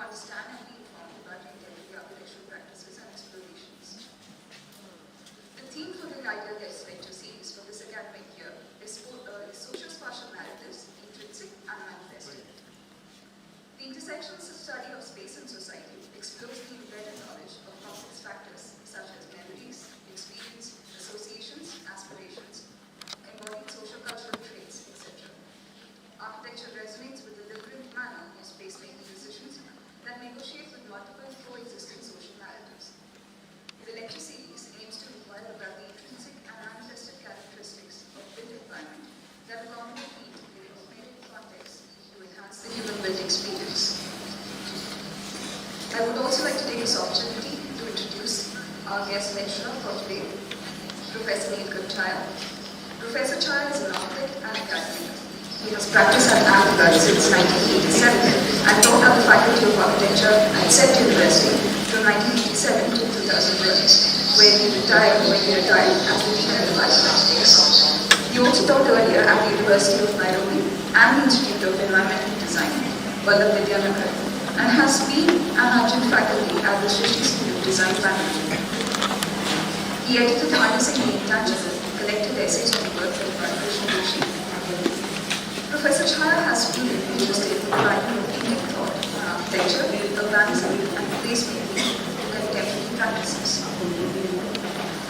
understand and be informed about contemporary architectural practices and explorations. The theme for the IIDEA guest lecture series for this academic year is socio-spatial narratives, intrinsic and manifested. The intersectional study of space and society explores the embedded knowledge of complex factors such as memories, experience, associations, aspirations, embodied social-cultural traits, etc. Architecture resonates with the deliberate manner of space-making decisions that negotiate with multiple coexisting social narratives. The lecture series aims to inquire about the intrinsic and manifested characteristics of built environment that accommodate the integrated open context to enhance the human built experience. I would also like to take this opportunity to introduce our guest lecturer for today, Professor Neelkanth Chhaya. Professor Chhaya is an architect and academic. He has practiced at IIDEA since 1987 and taught at the Faculty of Architecture at St. University from 1987 to 2012, where he retired as the Dean of the Vice Chancellor. He also taught earlier at the University of Nairobi and the Institute of Environmental Design, Vidyanagar, and has been an adjunct faculty at the Srishti School of Design Management. He edited Harnessing the Intangible, collected essays on the work of Krishna Doshi. Professor Chhaya has been interested in providing authentic thought on architecture, urbanism, and placemaking to contemporary practices.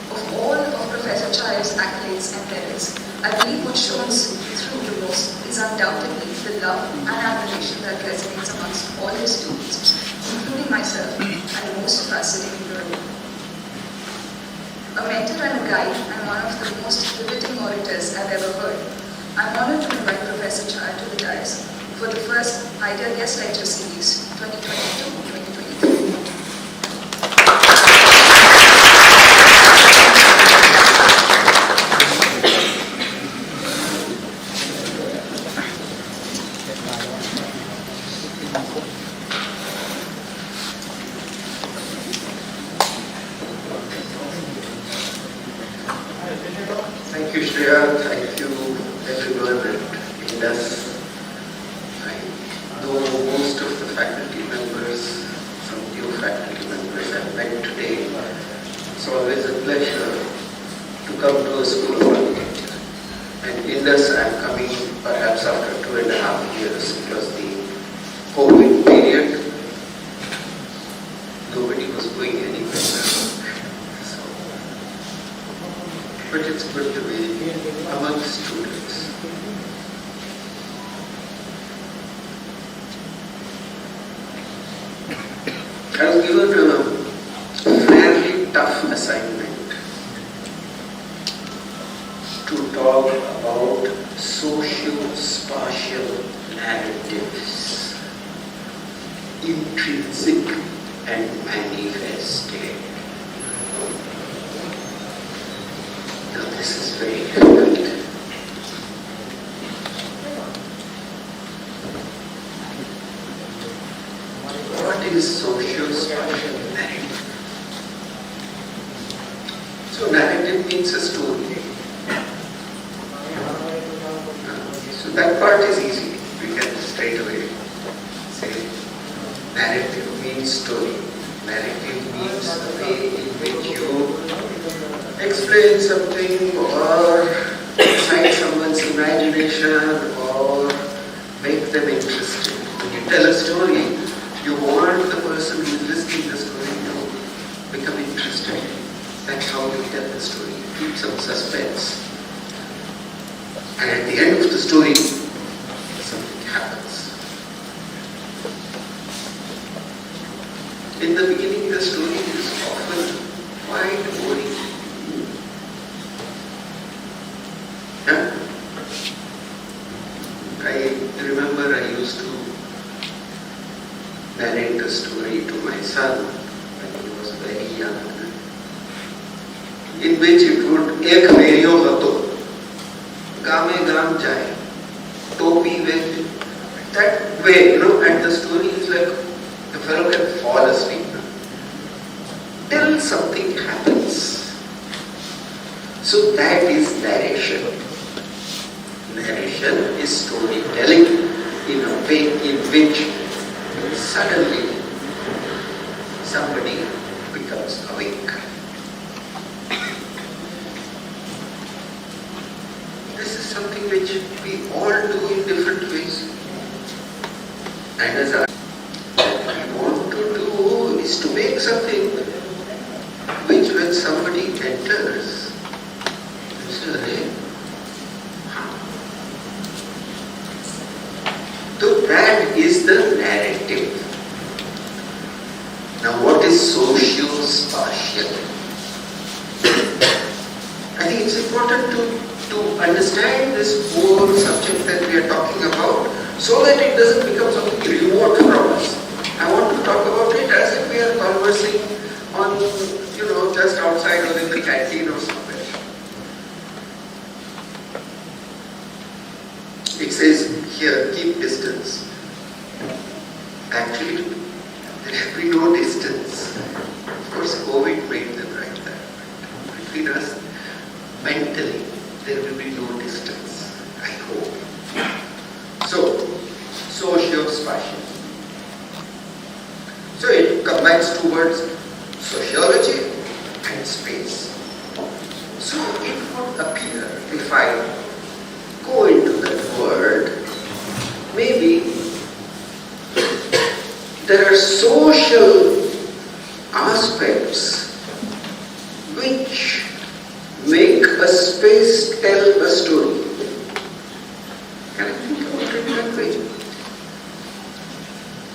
Of all of Professor Chhaya's accolades and merits, I believe what shows through the most is undoubtedly the love and admiration that resonates amongst all his students, including myself and most of us sitting in the room. A mentor and a guide and one of the most riveting orators I've ever heard, I'm honored to invite Professor Chhaya to the dais for the first IIDEA Guest Lecture Series 2022-2023. Thank you, Shreya. Thank you, everyone at Indus. I know most of the faculty members, some new faculty members I've met today. It's always a pleasure to come to a school of architecture. And Indus, I'm coming perhaps after 2.5 years because the COVID period, nobody was going anywhere. But it's good to be among students. I was given a fairly tough assignment to talk about socio-spatial narratives, intrinsic and manifested. Now this is very difficult. What is socio-spatial narrative? So narrative means a story. So that part is easy. We can straight away say narrative means story. Narrative means the way in which you explain something or excite someone's imagination or make them interested. When you tell a story, you want the person who is listening to the story to become interested. That's how you tell the story. Keep some suspense. And at the end of the story, something happens. In the beginning, the story is often quite boring. I remember I used to narrate a story to my son when he was very young, in which it would ek verio hato, game gam jai, topi with that way, and the story is like the fellow can fall asleep till something happens. So that is narration. Narration is storytelling in a way in which suddenly somebody becomes awake. This is something which we all do in different ways. And as what we want to do is to make something which when somebody enters, it's a ray. So that is the narrative. Now what is socio-spatial? I think it's important to understand this whole subject that we are talking about so that it doesn't become something remote from us. I want to talk about it as if we are conversing on, just outside or in the canteen or somewhere. It says here, keep distance. Actually, there should be no distance. Of course, COVID made them like that. Between us, mentally, there will be no distance, I hope. So, socio-spatial. So it combines two words, sociology and space. So it would appear, if I go into that word, maybe there are social aspects which make a space tell a story. Can I think about it that way?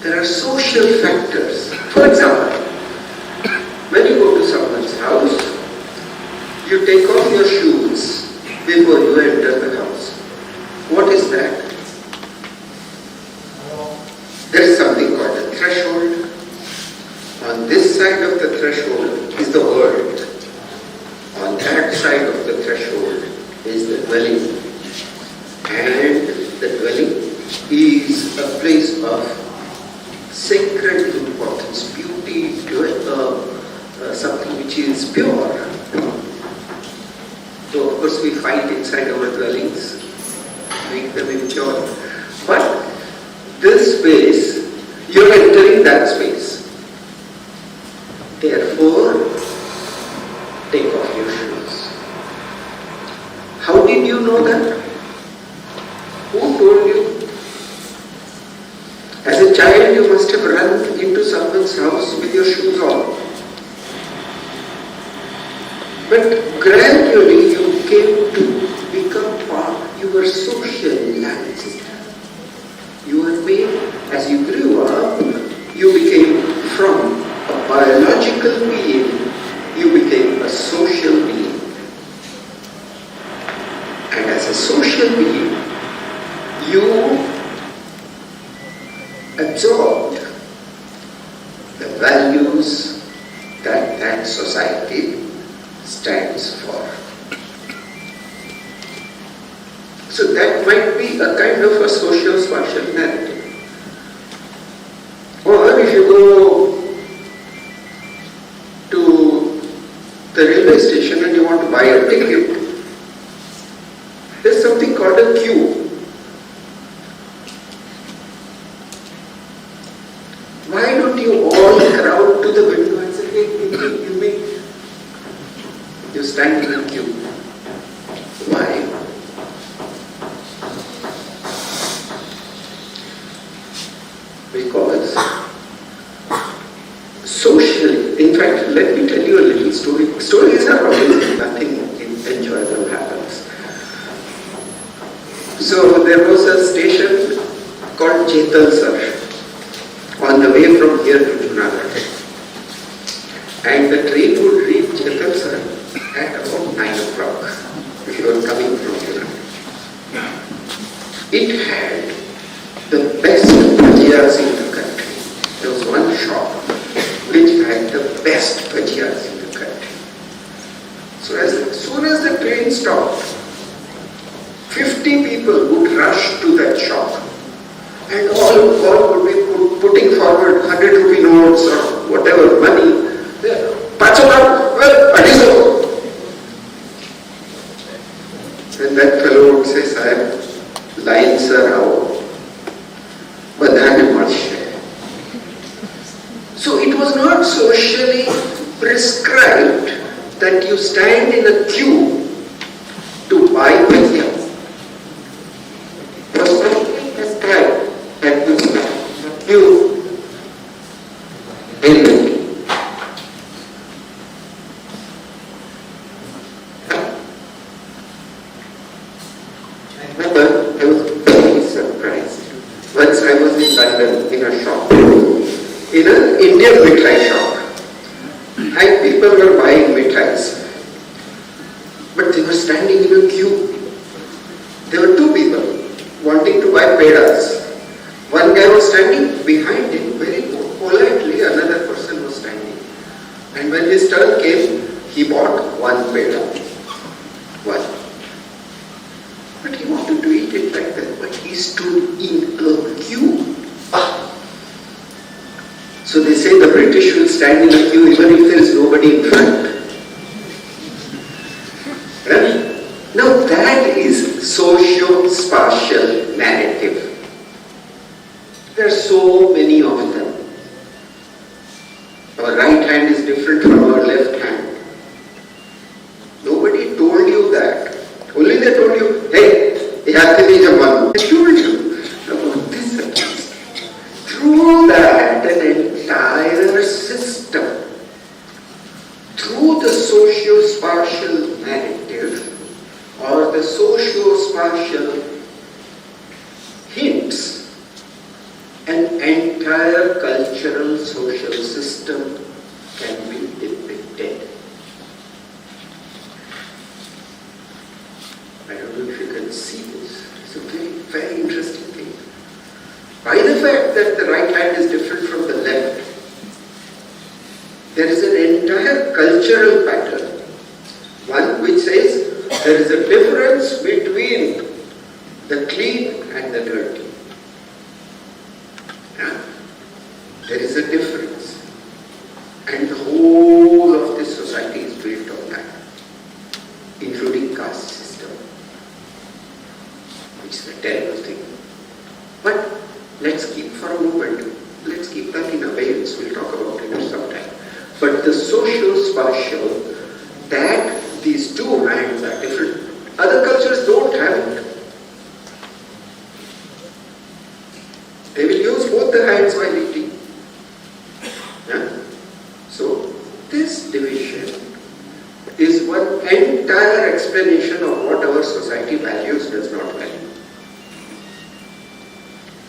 There are social factors. For example, when you go to someone's house, you take off your shoes before you enter the house. What is that? There is something called a threshold. On this side of the threshold is the world. On that side of the threshold is the dwelling. And the dwelling is a place of sacred importance, beauty, something which is pure. So of course we fight inside our dwellings, make them impure. But this space, you're entering that space. Therefore, take off your shoes. How did you know that? Who told you? As a child, you must have run into someone's house with your shoes on. But gradually you came to become part, you were socialized. You were made, as you grew up, you became from a biological being, you became a social being. And as a social being, you absorbed the values that that society stands for. So that might be a kind of a socio-spatial narrative. Or if you go to the railway station and you want to buy a ticket, there's something called a queue. Why don't you all crowd to the window and say, hey, give me. You stand in a queue. Why? Because socially, in fact, let me tell you a little story. Stories are always nothing enjoyable happens. So there was a station called Chetalsar on the way from here to Junagadh. And the train would reach Chetalsar at about 9 o'clock if you were coming from Junagadh. It had the best bhajiyas in the country. There was one shop which had the best bhajiyas in the country. So as soon as the train stopped, 50 people would rush to that shop and all would be putting forward 100 rupee notes or whatever money. Patch up, well, specially prescribed that you stand in a queue to buy Vidya. It was specially prescribed that you stand in a queue in I was very surprised. Once I was in London in a shop, in an Indian mithai shop, and people were buying mithais, but they were standing in a queue. There were two people wanting to buy pedas. One guy was standing behind him, very politely another person was standing. And when his turn came, he bought one peda. One. But he wanted to eat it like that, but he stood in a queue. So they say the British will stand in a queue even if there is nobody in front. Right? Now that is socio-spatial narrative. There are so many of them. Our right hand is different from our left hand. Nobody told you that. Only they told you, hey, Yathini Jaman. They told you about this against. Through that, an entire system, through the socio-spatial narrative or the socio-spatial hints, an entire cultural social system can be depicted. I don't know if you can see this. It's a very, very interesting thing. By the fact that the right hand is different from the left, there is an entire cultural pattern. One which says there is a difference between the clean and the dirty. Yeah? There is a difference. And the whole of this society is built on that, including caste system, which is a terrible thing. But let's keep for a moment, let's keep that in abeyance, we'll talk about it sometime. But the socio-spatial, that these two hands are different. Other cultures don't have it. They will use both the hands while eating. Yeah? So, this division is one entire explanation of what our society values, does not value.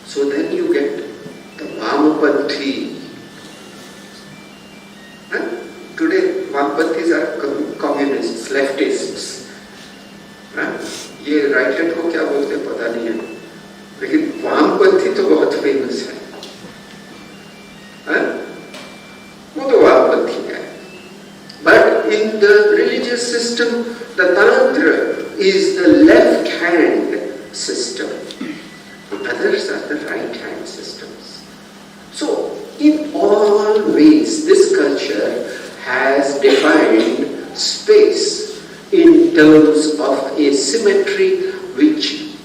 So then you get the Vamapanthi. Today, Vamapanthis are communists, leftists. ये right hand को क्या बोलते हैं पता नहीं है, लेकिन वामपंथी तो बहुत फेमस है, वो तो वामपंथी है. But in the religious system, the Tantra is the left hand system. Others are the right hand systems. So, in all ways, this culture has defined space in terms of a symmetry which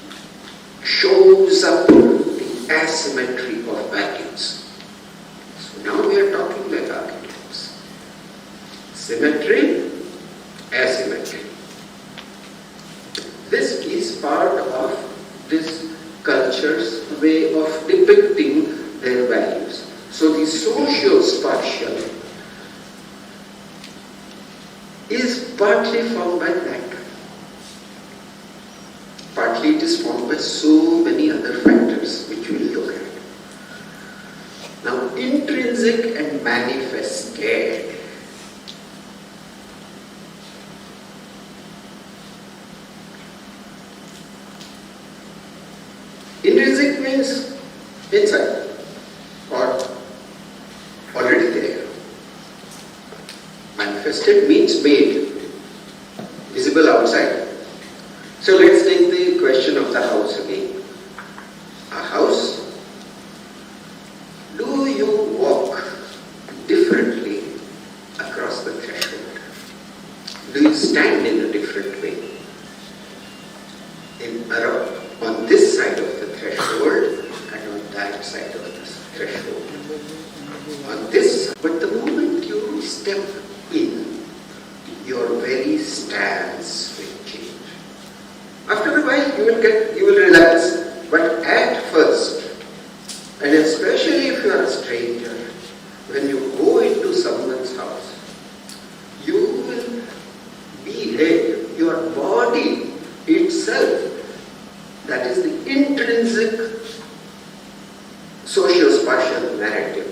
shows up the asymmetry of values. So now we are talking like architects. Symmetry, asymmetry. This is part of this culture's way of depicting their values. So the socio-spatial is partly formed by that. Partly it is formed by so many other factors which we will look at. Now, intrinsic and manifested. Intrinsic means inside or already there. Manifested means made, visible outside. So let's take the question of the house again. A house, do you walk differently across the threshold? Do you stand in a different way? On this side of the threshold and on that side of the threshold. On this side. But the moment you step in, your very stance will change. After a while, you will relax. But at first, and especially if you are a stranger, when you go into someone's house, you will behave, your body itself, that is the intrinsic socio-spatial narrative,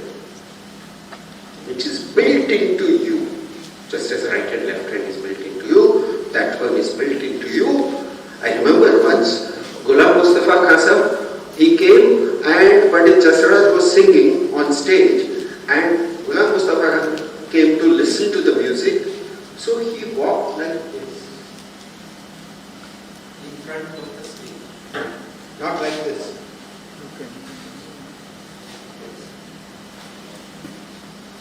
which is built into you, just as right and left hand is built into you, that one is built into you. I remember once, Ghulam Mustafa Khan Sahab, he came and Pandit Jasraj was singing on stage, and Ghulam Mustafa Khan came to listen to the music, so he walked like this, in front of the stage, not like this. Okay.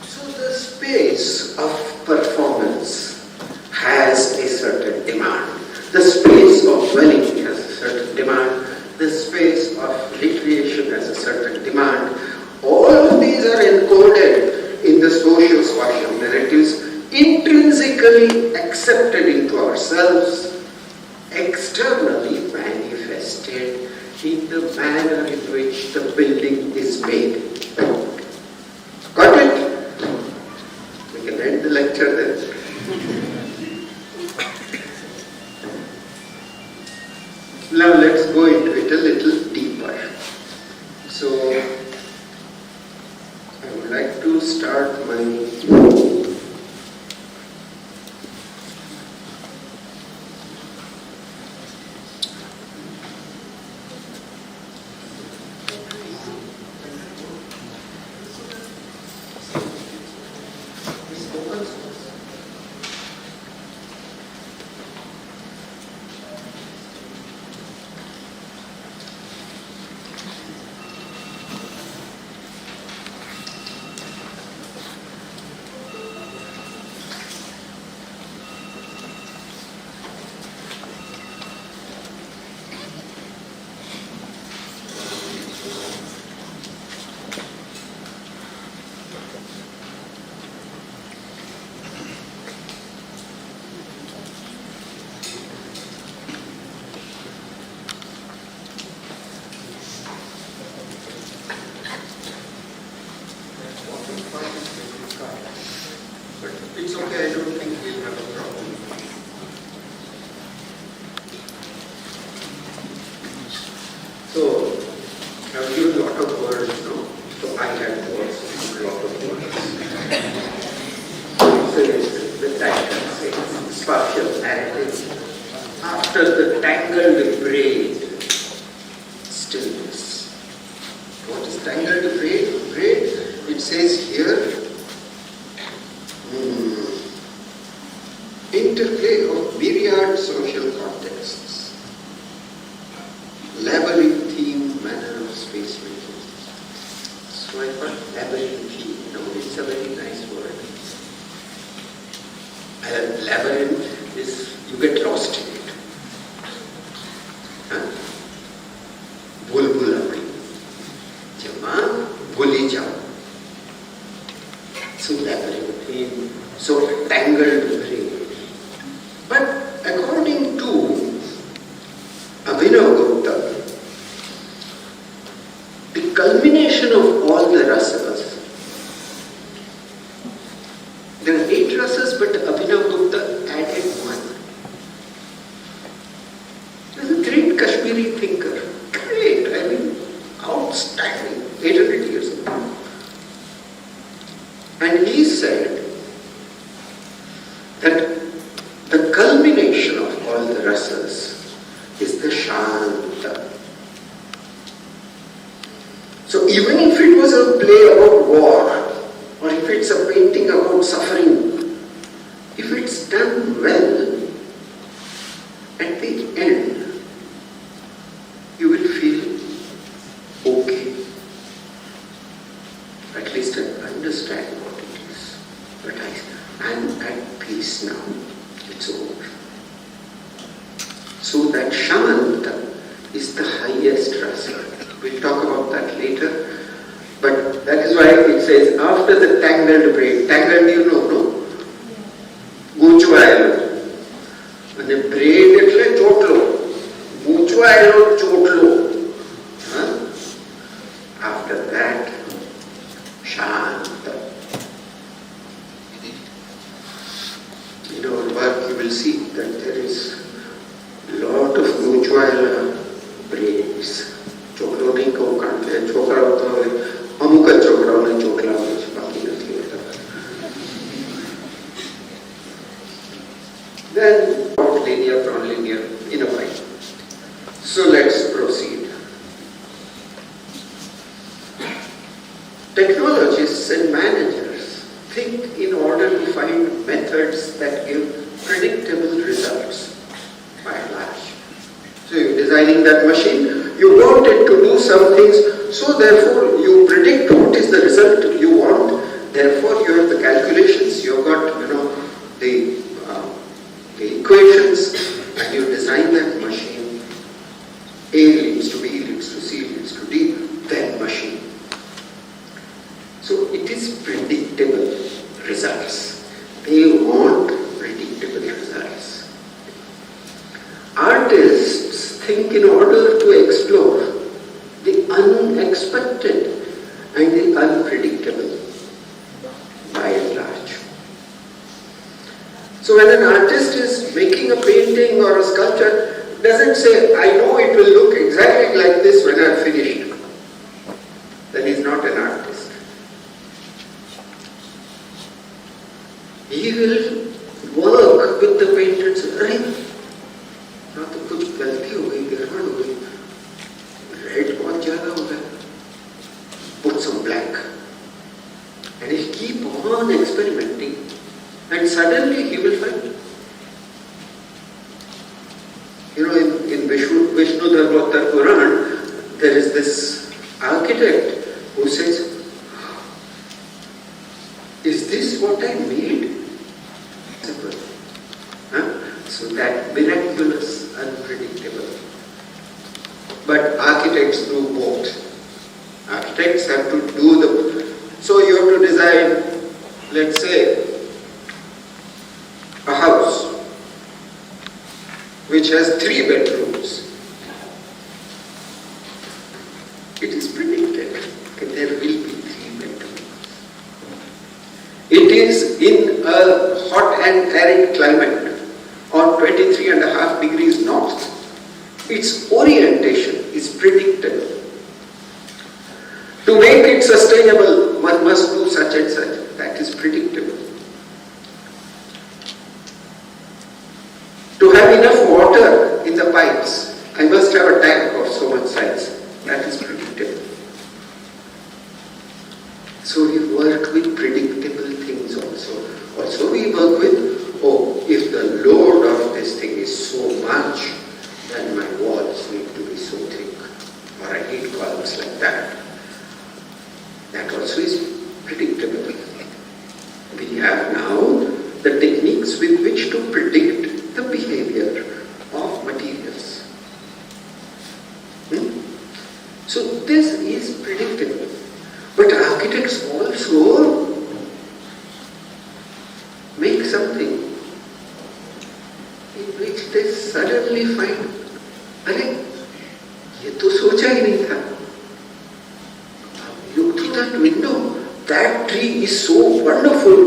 So the space of performance has a certain demand. The space of dwelling has a certain demand. The space of recreation has a certain demand. All of these are encoded in the socio-spatial narratives, intrinsically accepted into ourselves, externally manifested in the manner in which the building is made. Got it? We can end the lecture then. Now let's go into it a little deeper. So, I would like to start my it's okay, I don't think we'll have a problem. So, I've given a lot of words now, so I had words, a lot of words. So it's the title says, spatial narrative. After the tangled braid, stillness. What is tangled braid? It says here, interplay of myriad social contexts, labyrinthine manner of space making. So I thought labyrinthine, it's a very nice word. Labyrinth is, you get lost in it. Bulbul apni, jama bhuli jao. So labyrinthine, so tangled braid. But according to Abhinav Gupta, the culmination of all the rasas, there are 8 rasas, but Abhinav Gupta added one. There's a great Kashmiri thinker, great, outstanding, 800 years ago. And he said that the culmination of all the rasas is the Shanta. So even if it was a play about war, or if it's a painting about suffering, if it's done well, at the end, you will feel okay. At least I understand what it is. But I'm at peace now. It's over. So that Shanta is the highest rasa. We'll talk about that later. But that is why it says, after the tangled braid. Tangled, you know, no? will see that there is a lot of mutual breaks. છોકરો નહીં કહું કારણ કે છોકરાઓ તો હવે અમુક જ છોકરાઓને ચોકલાવે છે, બાકી નથી હોતા. Then about linear, non-linear in a way. So let's proceed. Technologists and managers think in order to find methods that give predictable results by and large. So you're designing that machine, you want it to do some things, so therefore you predict what is the result you want, therefore you have the calculations, you've got, the equations, and you design that machine. A leads to B, leads to C, leads to D, then machine. So it is predictable results. They want predictable results. Artists think in order to explore the unexpected and the unpredictable by and large. So when an artist is making a painting or a sculpture, doesn't say, I know it will look exactly like this when I have finished. Then he's not an artist. He will work with the painter and say, अरे ना तो कुछ गलती हो गई, गड़बड़ हो गई, रेड बहुत ज्यादा हो गया, put some black, and he'll keep on experimenting, and suddenly he will find. In Vishnu Dharmottara Puran, there is this architect who says, is this what I made? So that miraculous, unpredictable. But architects do both. Architects have to do so you have to design, let's say, a house which has 3 bedrooms. It is predicted that there will be 3 bedrooms. It is in a hot and arid climate on 23.5 degrees north. Its orientation is predictable. To make it sustainable, one must do such and such. That is predictable. To have enough water in the pipes, I must have a tank of so much size. That is predictable. So we work with predictable things also. Also we work with, if the load of this thing is so much, then my walls need to be so thick, or I need columns like that. That also is predictable. We have now the techniques with which to predict the behavior of materials. So this is predictable. But architects also make something in which they suddenly find, अरे ये तो सोचा ही नहीं था. Look through that window. That tree is so wonderful.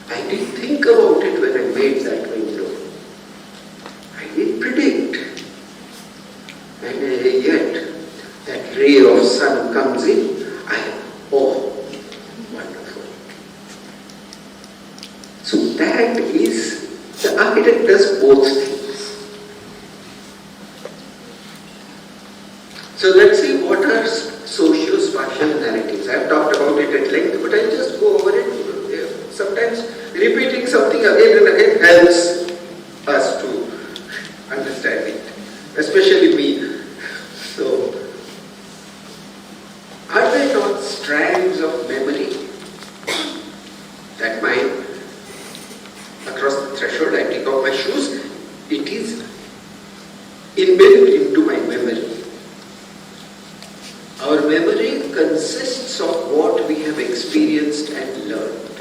I didn't think about it when I made that window. I didn't predict. And yet, that ray of sun comes in. Wonderful. So that is, the architect does both things. So let's see what are socio-spatial narratives. I have talked about it at length, but I'll just go over it. Sometimes repeating something again and again helps us to understand it, especially me. So, are there not strands of memory that mine, across the threshold I take off my shoes, it is inbuilt into my memory. Our memory consists of what we have experienced and learned.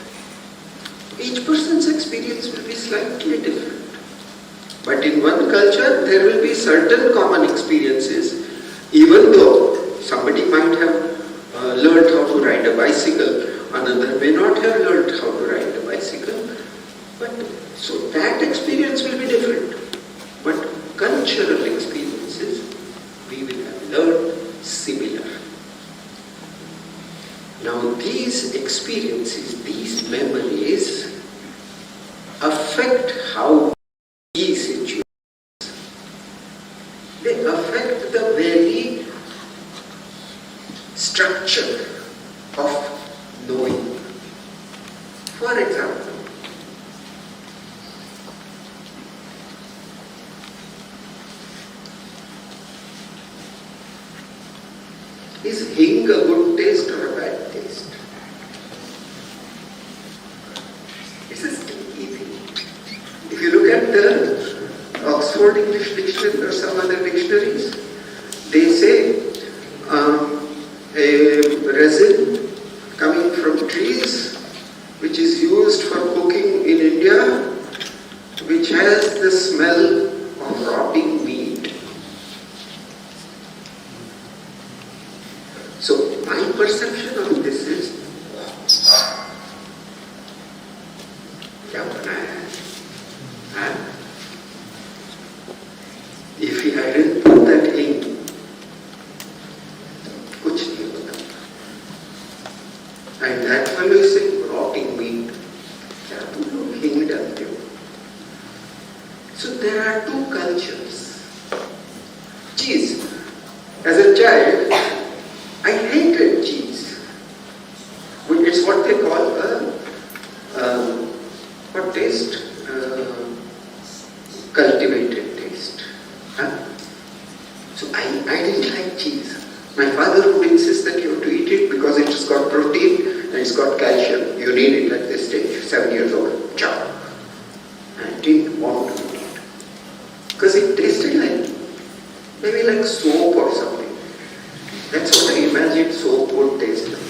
Each person's experience will be slightly different. But in one culture, there will be certain common experiences, even though somebody might have learned how to ride a bicycle, another may not have learned how to ride a bicycle. But so that experience will be different. But cultural experiences, we will have learned similar. Now these experiences, these memories affect how we situate. They affect the very structure of knowing. For example, is hing a good taste or a bad taste? It's a stinky thing. If you look at the Oxford English Dictionary or some other dictionaries, they say a resin coming from trees which is used for cooking in India, which has the smell of rotting meat. So my perception of this is, क्या बनाया है? And if he hadn't put that in, कुछ नहीं होता. And that fellow is saying rotting meat. क्या तुम लोग हिंग डालते हो? So there are two cultures. Cheese. As a child, I hated cheese. It's what they call what taste? Cultivated taste. Huh? So I didn't like cheese. My father would insist that you have to eat it because it's got protein and it's got calcium. You need it at this stage, 7 years old. Chow. I didn't want to eat it. Because it tasted like, maybe like soap or something. That's what I imagined soap would taste like.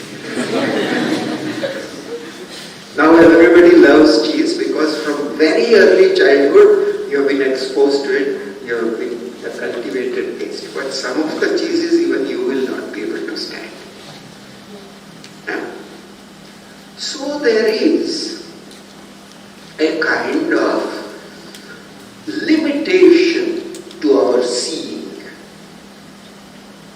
Now everybody loves cheese because from very early childhood you have been exposed to it, you have been a cultivated taste. But some of the cheeses even you will not be able to stand. So there is a kind of limitation to our seeing,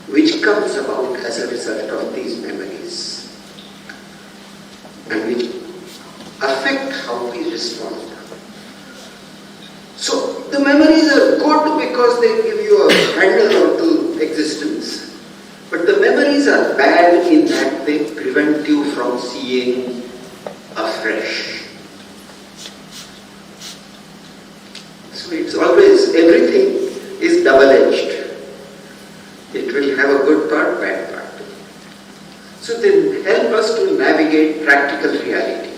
which comes about as a result of these memories and which affect how we respond. So the memories are good because they give you a handle onto existence, but the memories are bad in that they prevent you from seeing afresh. So it's always, everything is double-edged. It will have a good part, bad part. So they help us to navigate practical reality.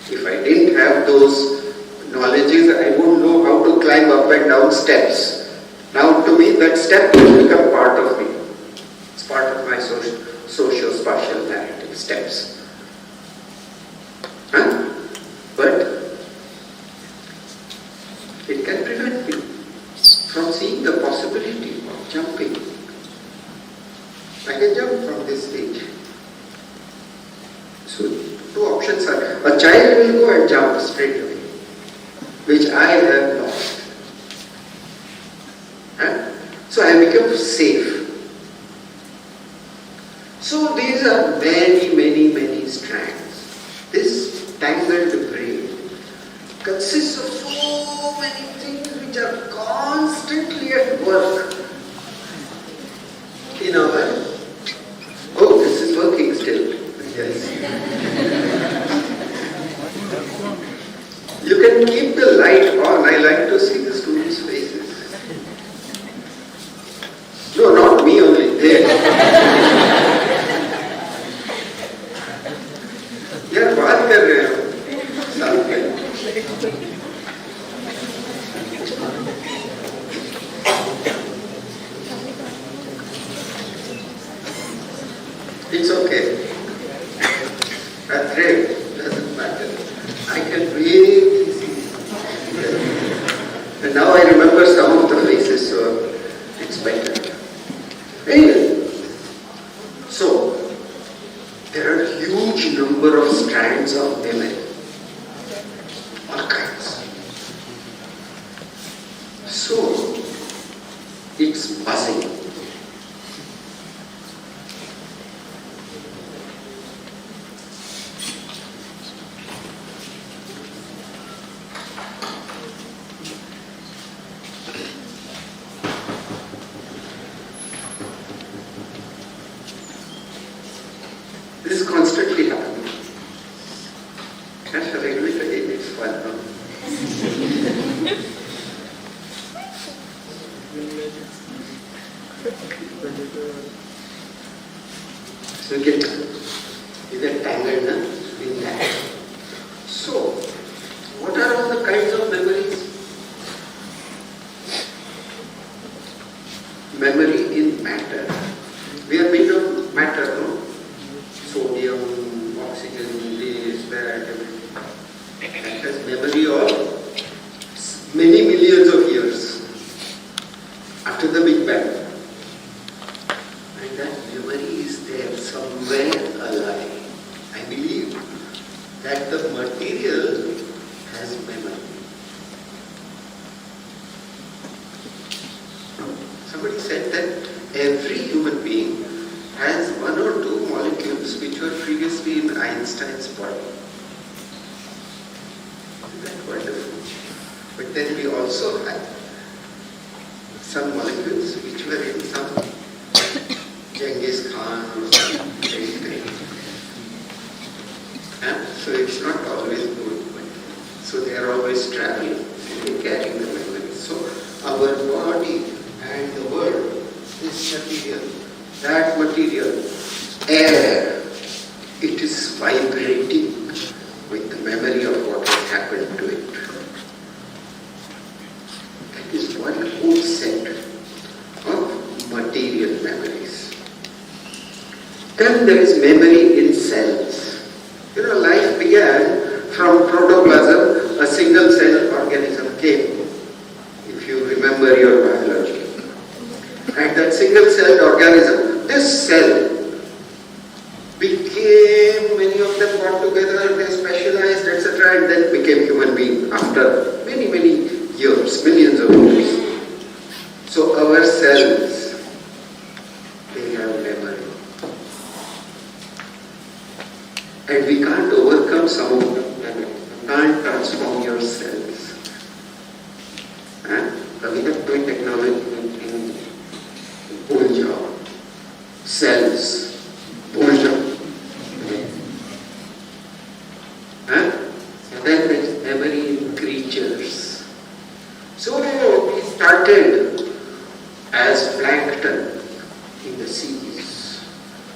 If I didn't have those knowledges, I wouldn't know how to climb up and down steps. Now to me that step has become part of me. It's part of my socio-spatial narrative, steps. But it can prevent me from seeing the possibility of jumping. I can jump from this stage. So two options are, a child will go and jump straight away, which I have lost. So I become safe. So these are many strands. This tangled brain consists of so many things which are constantly at work in our, oh, this is working still. Yes. You can keep the light on. I like to see the students' faces. No, not me only, there. यार बात कर रहे हो साथ में. It's okay. That's great. Doesn't matter. I can really see. And now I remember some of the faces, so it's better. Anyway, so there are a huge number of strands of memory. All kinds. get tangled in that. So, what are all the kinds of memories? Memory in matter. We are made of matter, no? Sodium, oxygen, this, that, everything. That has memory of many millions of years after the Big Bang. And that memory is there somewhere alive. I believe that the material has memory. Somebody said that every human being has one or two molecules which were previously in Einstein's body. Isn't that wonderful? But then we also have some molecules which were in some Genghis Khan or something. So it's not always good. So they are always traveling and they carry the memories. So our body and the world, this material, that material, air, it is vibrating with the memory of what has happened to it. That is one whole set of material memories. Then there is memory in cells. You know, life began from protoplasm, a single cell organism came, if you remember your biology. And that single celled organism, this cell became, many of them got together, they specialized, etc., and then became human being after many, many years, millions of years. So our cells, they have memory. And we can't overcome some of them. You can't transform your cells. We have doing technology in Pulja, cells, Pulja. And then there is memory in creatures. So we started as plankton in the seas,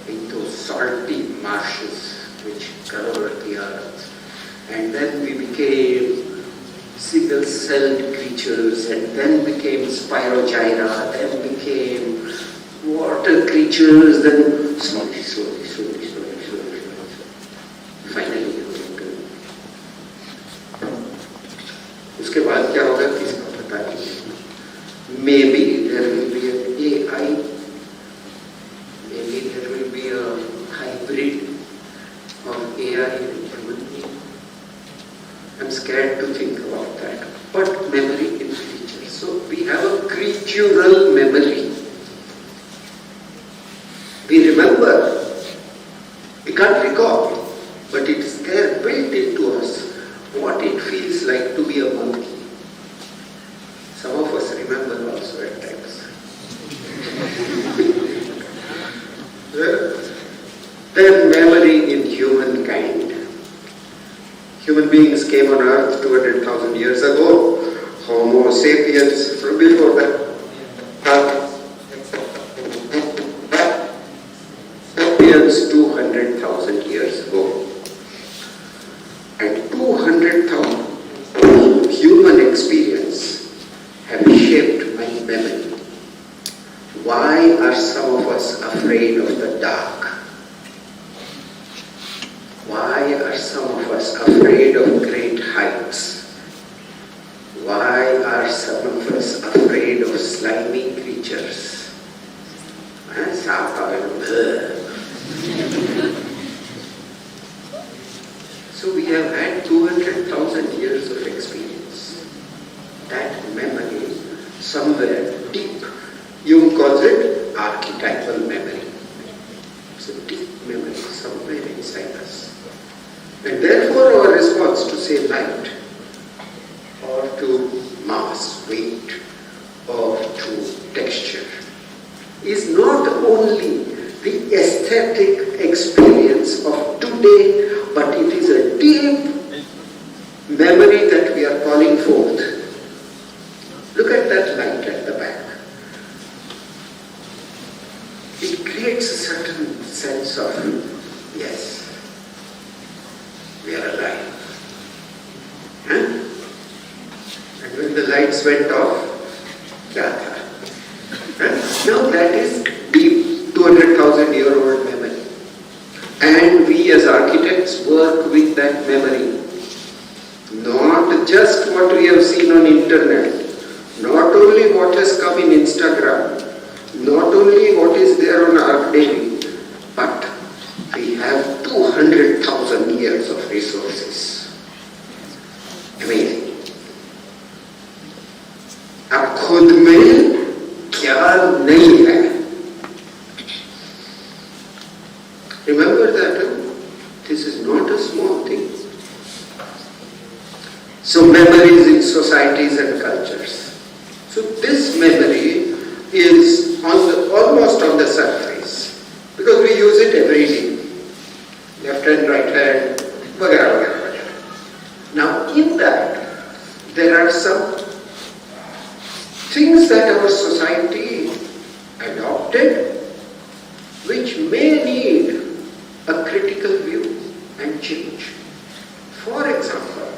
in those salty marshes which cover the earth. And then we became single-celled creatures, and then became Spirogyra, then became water creatures, then slowly. Finally, उसके बाद क्या होगा किसको पता नहीं. Maybe there will be an AI, maybe there will be a hybrid of AI and human being. I'm scared to think about that. But memory in creatures. So we have a creatural memory. We remember. We can't recall. But it's there built into us what it feels like to be a monkey. Some of us remember also at times. Then memory in humankind. Human beings came on earth 200,000 years ago. Homo sapiens from before that. Sapiens 200,000 years ago. And 200,000 human experience have shaped my memory. Why are some of us afraid of the dark? Why are some of us afraid of great heights? Why are some of us afraid of slimy creatures? So we have had 200,000 years of experience. That memory, somewhere deep, Jung calls it archetypal memory. It's a deep memory somewhere inside us. And therefore our response to say light, or to mass, weight, or to texture, is not only the aesthetic experience of today, but it is a deep memory that we are calling forth. Look at that light at the back. It creates a certain sense of, yes, we are alive. Huh? And when the lights went off, kya tha? Huh? Now that is deep 200,000-year-old memory. And we as architects work with that memory. Not just what we have seen on internet, not only what has come in Instagram, not only what is there on ArcDaily, but we have 200,000 years of resources. Amazing. अब खुद में क्या नहीं है? Remember that this is not a small thing. So memories in societies and cultures. So this memory is almost on the surface because we use it every day. Left hand, right hand, वगैरह वगैरह वगैरह. Now in that there are some things that our society adopted which may need a critical view and change. For example,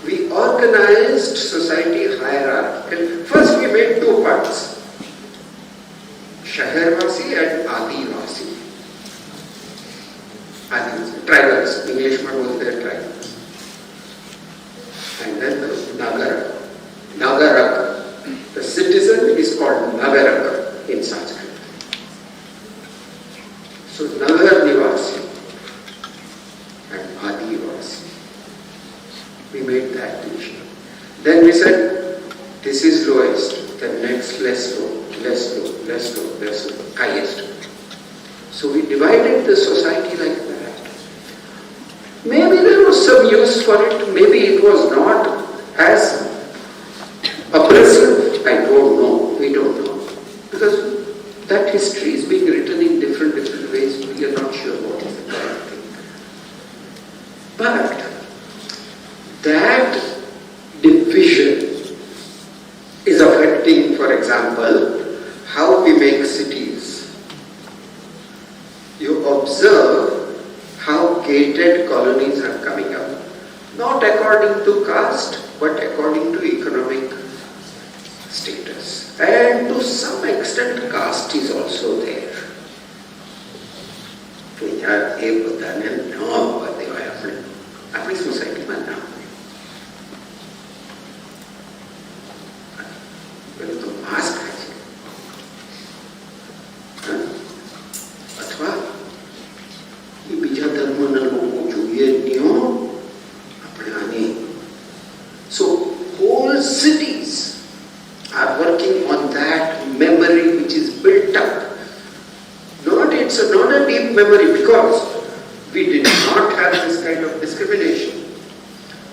we organized society hierarchical. First we made two parts, Shaharwasi and Adivasi. Adivasi, tribals, English word was there, tribals. And then the Nagarak. The citizen is called Nagarak in Sanskrit. So Nagar Nivasi and Adivasi. We made that division. Then we said, this is lowest, then next less low, less low, less low, less low, highest. So we divided the society like that. Maybe there was some use for it, maybe it was not as oppressive. I don't know, we don't know. Because that history is being written in different ways, we are not sure what is the correct thing. But that division is affecting, for example, how we make cities. You observe how gated colonies are coming up, not according to caste, but according to economic status. And to some extent caste is also there. तो यार ये बताने ना होते हैं अपनी society में ना पहले तो मास्क है अथवा ये बीजा धर्म ना लोगों जो ये नियो अपने आने. So whole cities are working on that memory which is built up. It's not a deep memory because we did not have this kind of discrimination.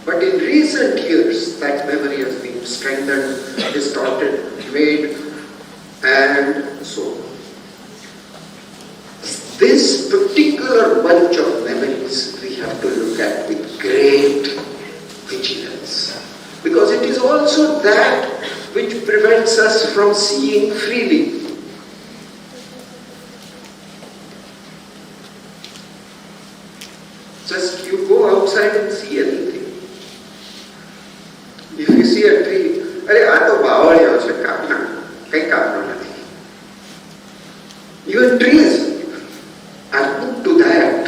But in recent years, that memory has been strengthened, distorted, made, and so on. This particular bunch of memories we have to look at with great vigilance. Because it is also that which prevents us from seeing freely. Just you go outside and see anything. If you see a tree, अरे आ तो बावळियो છે કાપના કઈ કાપનો નથી. Even trees are put to that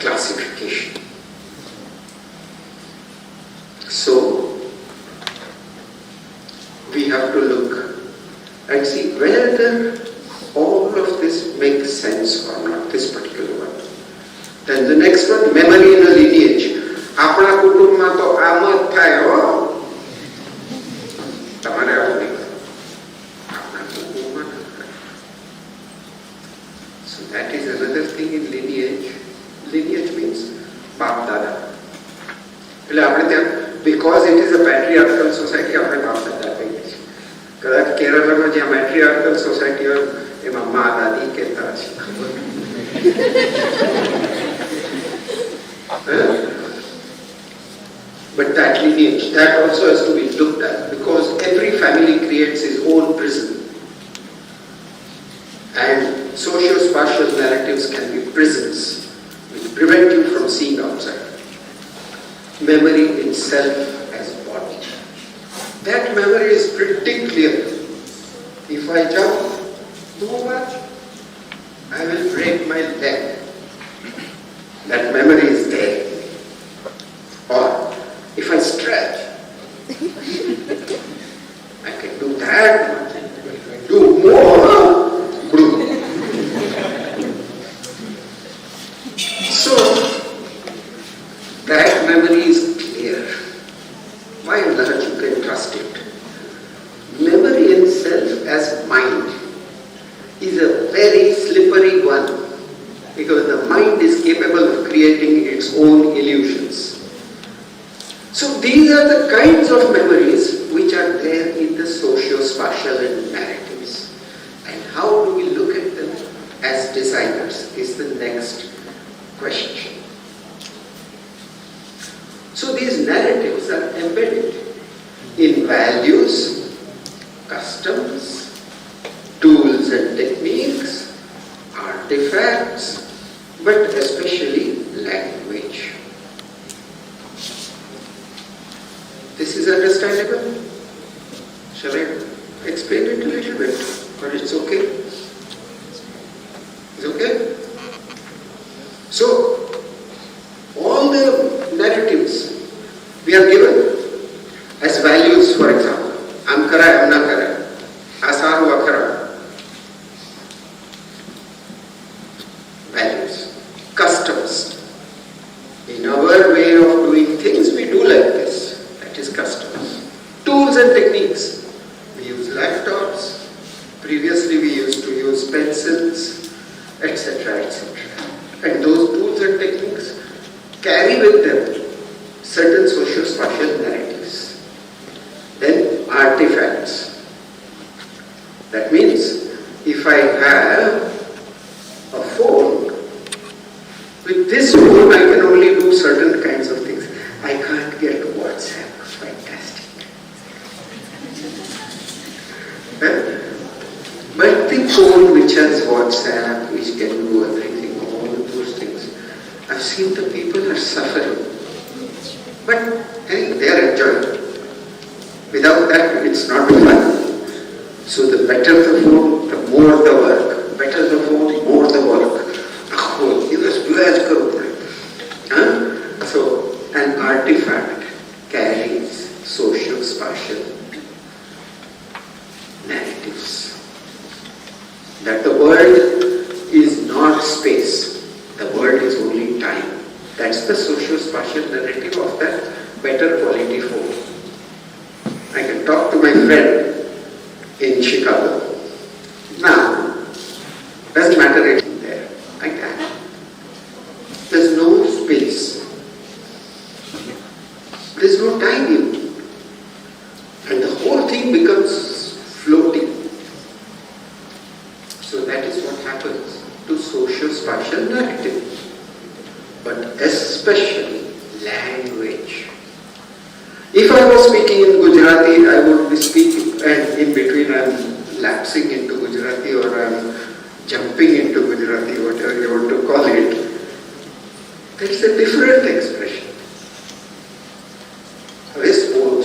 classification. So we have to look and see whether all of this makes sense or not, this particular one. Then the next one, memory in a lineage. આપણા કુટુંબમાં તો આમ જ થાય હો. તમારે આવું નહીં કરવું. આપણા કુટુંબમાં ન થાય. So that is another thing in lineage. Lineage means બાપ દાદા. એટલે આપણે ત્યાં because it is a patriarchal society આપણે બાપ દાદા કહીએ છીએ. કદાચ કેરળમાં જ્યાં matriarchal society હોય એમાં મા દાદી કહેતા છે. But that lineage, that also has to be looked at because every family creates its own prison. And socio-spatial narratives can be prisons with prevent you from seeing outside. Memory itself as body. That memory is pretty clear. If I jump too much, I will break my leg. That memory is there. Or if I stretch, I can do that much. If I do more, so that memory is clear. By and large, you can trust it. Memory itself as mind is a very slippery one, because the mind is capable of creating its own illusions. So these are the kinds of memories which are there in the socio-spatial narratives. And how do we look at them as designers is the next question. So these narratives are embedded in values, customs, tools and techniques, artifacts, but especially language. This is understandable? Shall I explain it a little bit? Or it's okay? It's okay? So, all the narratives we are given as values, for example. I'm kara, I'm not kara. Asaru akara. Values. Customs. In our way of doing things, we do like this. That is customs. Tools and techniques. We use laptops. Previously we used to use pencils, etc., etc. And those tools and techniques carry with them certain socio-spatial narratives. Then artifacts. That means if I have a phone, with this phone I can only do certain kinds of things. I can't get WhatsApp. Fantastic. But the phone which has WhatsApp, which can do everything, all of those things, I've seen the people are suffering. But hey, they are enjoying. Without that, it's not fun. So the better the phone, the more the work. Better the phone, more the work. So an artifact carries socio-spatial narratives. That the world is not space. The world is only time. That's the socio-spatial narrative of that better quality phone. I can talk to my friend in Chicago. Now, doesn't matter it's there. I can. There's no space. There's no time in. And the whole thing becomes floating. So that is what happens to socio-spatial narrative. But especially language. If I was speaking in Gujarati, I would be speaking, and in between I'm lapsing into Gujarati or I'm jumping into Gujarati, whatever you want to call it. That's a different expression. હવે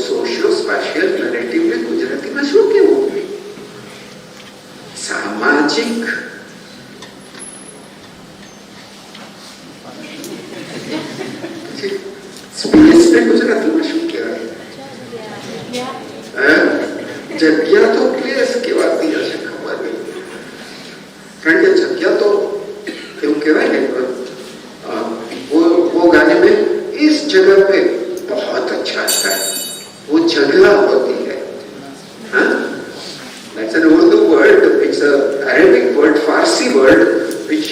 socio-spatial narrative ને ગુજરાતીમાં શું કહેવું? સામાજિક space ને ગુજરાતીમાં શું કહેવાય? જગ્યા તો પ્લેસ કહેવાતી હશે, ખબર નહીં. કારણ કે જગ્યા તો એવું કહેવાય ને, वो गाने में इस जगह पे बहुत अच्छा आता है, वो जगह होती है. That's an old word. It's an Arabic word, Farsi word, which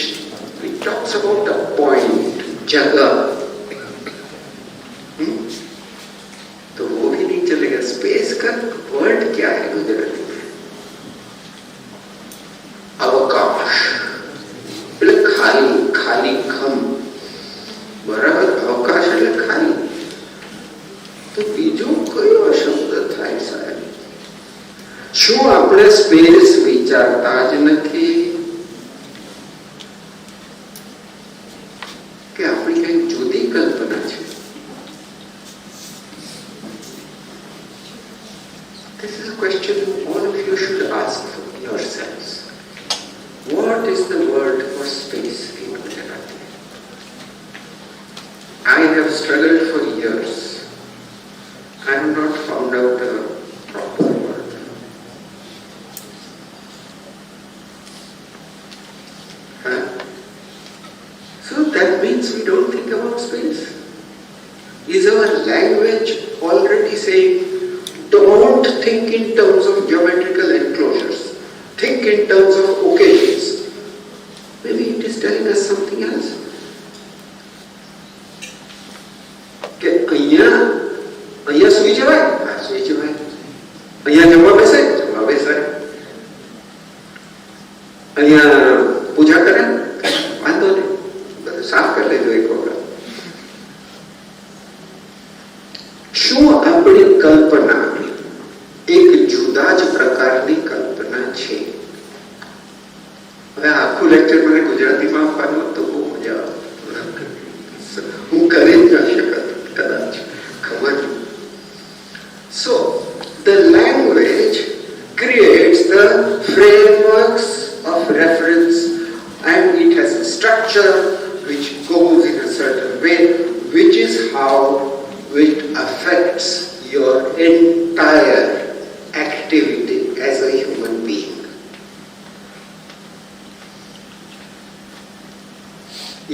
talks about a point, जगह. तो वो भी नहीं चलेगा. स्पेस का वर्ड क्या है गुजराती में? अवकाश. खाली, खाली खम. बराबर. अवकाश એટલે ખાલી. તો બીજો કયો શબ્દ થાય સાહેબ? શું આપણે સ્પેસ વિચારતા જ નથી કે કેટલી કલ્પના છે? This is a question all of you should ask yourselves. What is the word for space in Gujarati? I have struggled for years. I have not found out a proper word. So that means we don't think about space. Is our language already saying, don't think in terms of geometrical enclosures, think in terms of occasions? Maybe it is telling us something else. કે અહીંયા સુઈ જવાય, સુઈ જવાય. અહીંયા જમવા બેસાય, જમવા બેસાય. અહીંયા પૂજા કરે, વાંધો નહીં, બધું સાફ કરી લેજો એક વખત. શું આપણી કલ્પના એક જુદા જ પ્રકારની કલ્પના છે? હવે આખું લેક્ચર મને ગુજરાતીમાં આપવાનું તો બહુ મજા આવે, હું કરી જ ન શકત કદાચ, ખબર નહીં. So the language creates the frameworks of reference and it has a structure which goes in a certain way, which is how it affects your entire activity as a human being.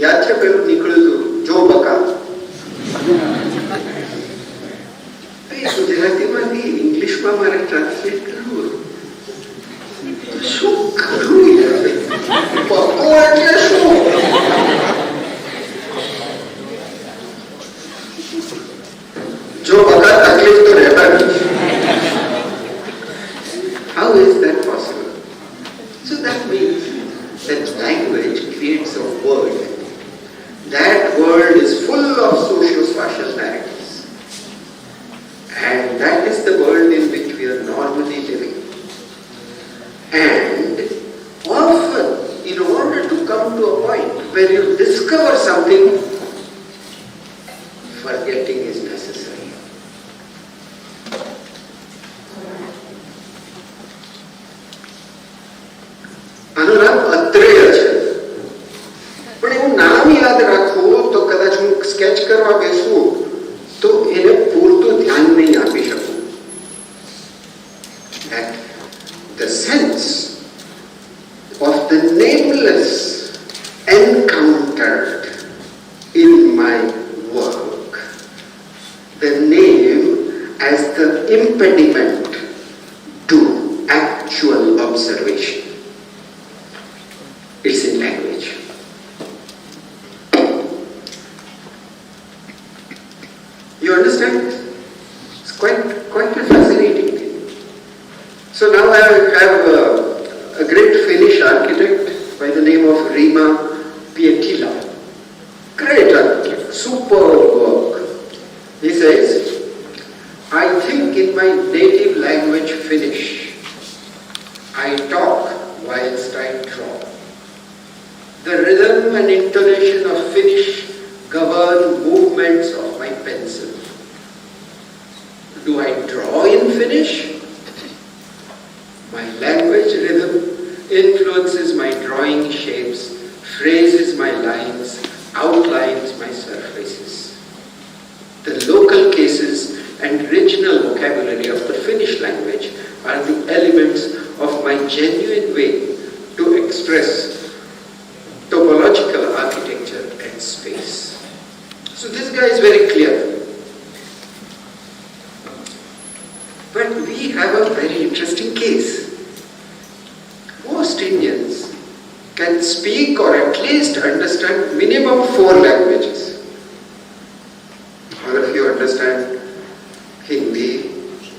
યાદ છે પેલું નીકળ્યું હતું જો બકા, ગુજરાતીમાંથી ઇંગ્લિશમાં મારે translate કરવું, શું કરવું યાર? બકો એટલે શું? જો બકા તકલીફ તો રહેવાની. How is that possible? So that means that language creates a world. That world is full of socio-spatial narratives. And that is the world in which we are normally living. And often, in order to come to a point where you discover something, forgetting is necessary. આનું નામ અત્રેય છે, પણ એવું નામ યાદ રાખવું તો કદાચ હું સ્કેચ કરવા બેસું તો એને પૂરતું ધ્યાન નહીં આપી શકું. The sense of the nameless encountered in my work, the name as the impediment to actual observation. It's in language. You understand? It's quite a fascinating thing. So now I have a great Finnish architect by the name of Rima Pietilä. Great architect, superb work. He says, I think in my native language Finnish, I talk whilst I draw. The rhythm and intonation of Finnish govern movements of my pencil. Do I draw in Finnish? My language rhythm influences my drawing shapes, phrases my lines, outlines my surfaces. The local cases and regional vocabulary of the Finnish language are the elements of my genuine way to express topological architecture and space. So this guy is very clear. But we have a very interesting case. Most Indians can speak or at least understand minimum 4 languages. All of you understand Hindi,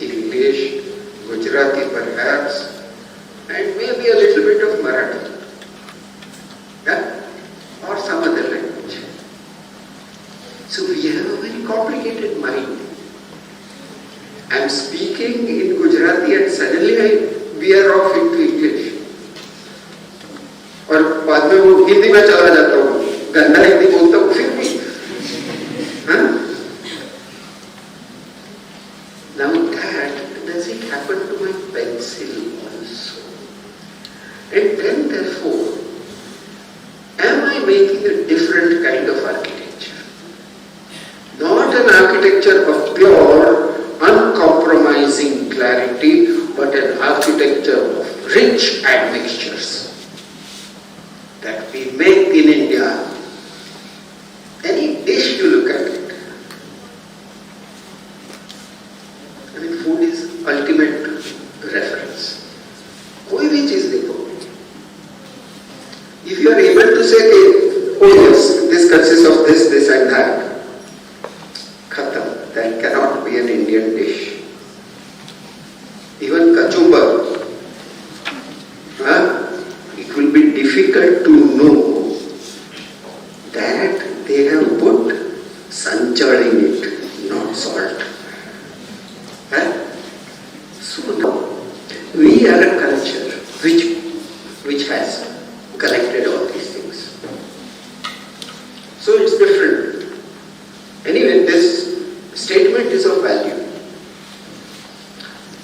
English, Gujarati perhaps, and maybe a little bit of Marathi. Yeah? Or some other language. So we have a very complicated mind. I'm speaking in Gujarati and suddenly I veer off into English. और बाद में वो हिंदी में चला जाता हूँ, गंदा हिंदी बोलता हूँ फिर भी only making a different kind of architecture. Not an architecture of pure, uncompromising clarity, but an architecture of rich admixtures that we make in India. Any dish you look at it, I mean, food is ultimate reference. कोई भी चीज देखो, if you are able to say, oh yes, this consists of this, this and that, khatam, that cannot be an Indian dish. Even kachumbar, it will be difficult to know that they have put sanchar in it, not salt. So now, we are a culture which has collected all these things. So it's different. Anyway, this statement is of value.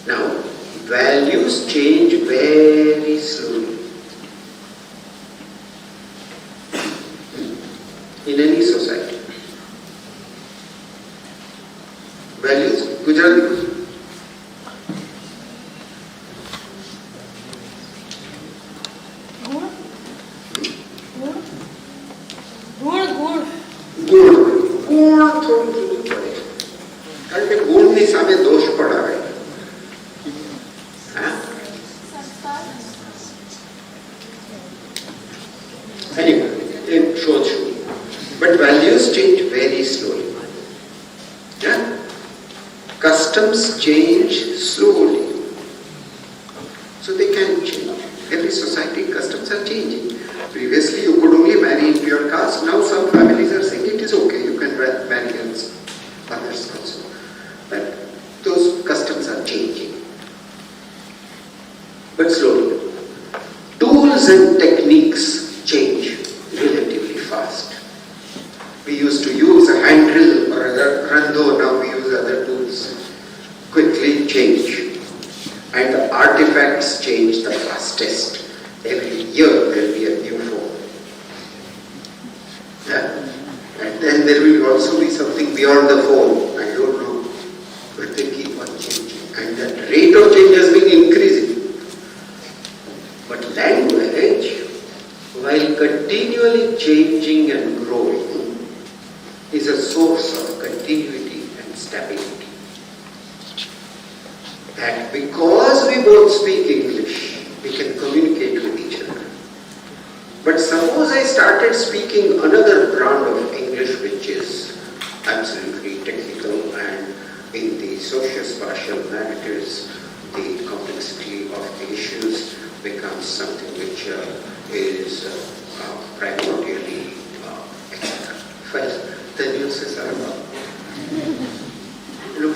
Now, values change very slowly. In any society. Values, Gujarati. But values change very slowly. Yeah? Customs change slowly. So they can change. Every society, customs are changing. Previously you could only marry into your caste. Now some families are saying it is okay, you can marry against others also. But those customs are changing. But slowly. Tools and techniques change relatively fast. We used to use a hand drill or a rando, now we use other tools. Quickly change. And the artifacts change the fastest. Every year there will be a new phone. Yeah? And then there will also be something beyond the phone. I don't know. But they keep on changing. And that rate of change has been increasing. But language, while continually changing and growing, is a source of continuity and stability. That because we both speak English, we can communicate with each other. But suppose I started speaking another brand of English which is absolutely technical, and in the socio-spatial narratives, the complexity of the issues becomes something which is primordially etc. Then se sabe.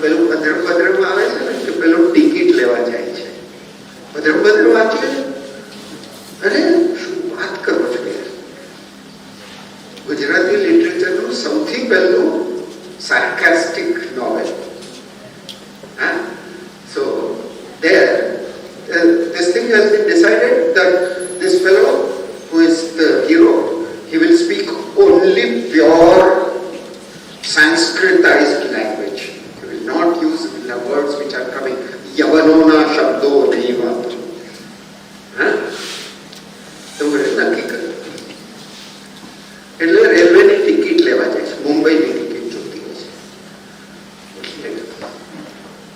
પેલું ભદ્રભદ્રમાં આવે છે ને કે પેલું ticket લેવા જાય છે. ભદ્રભદ્ર વાંચે અરે શું વાત કરો છો યાર. ગુજરાતી લિટરેચરનું સૌથી પહેલું sarcastic novel. So there, this thing has been decided that this fellow who is the hero, he will speak only pure Sanskritized language. He will not use the words which are coming. Yavanona shabdo neva. તો નક્કી કર્યું. એટલે રેલવેની ticket લેવા જાય છે, મુંબઈની ticket જોતી હોય છે.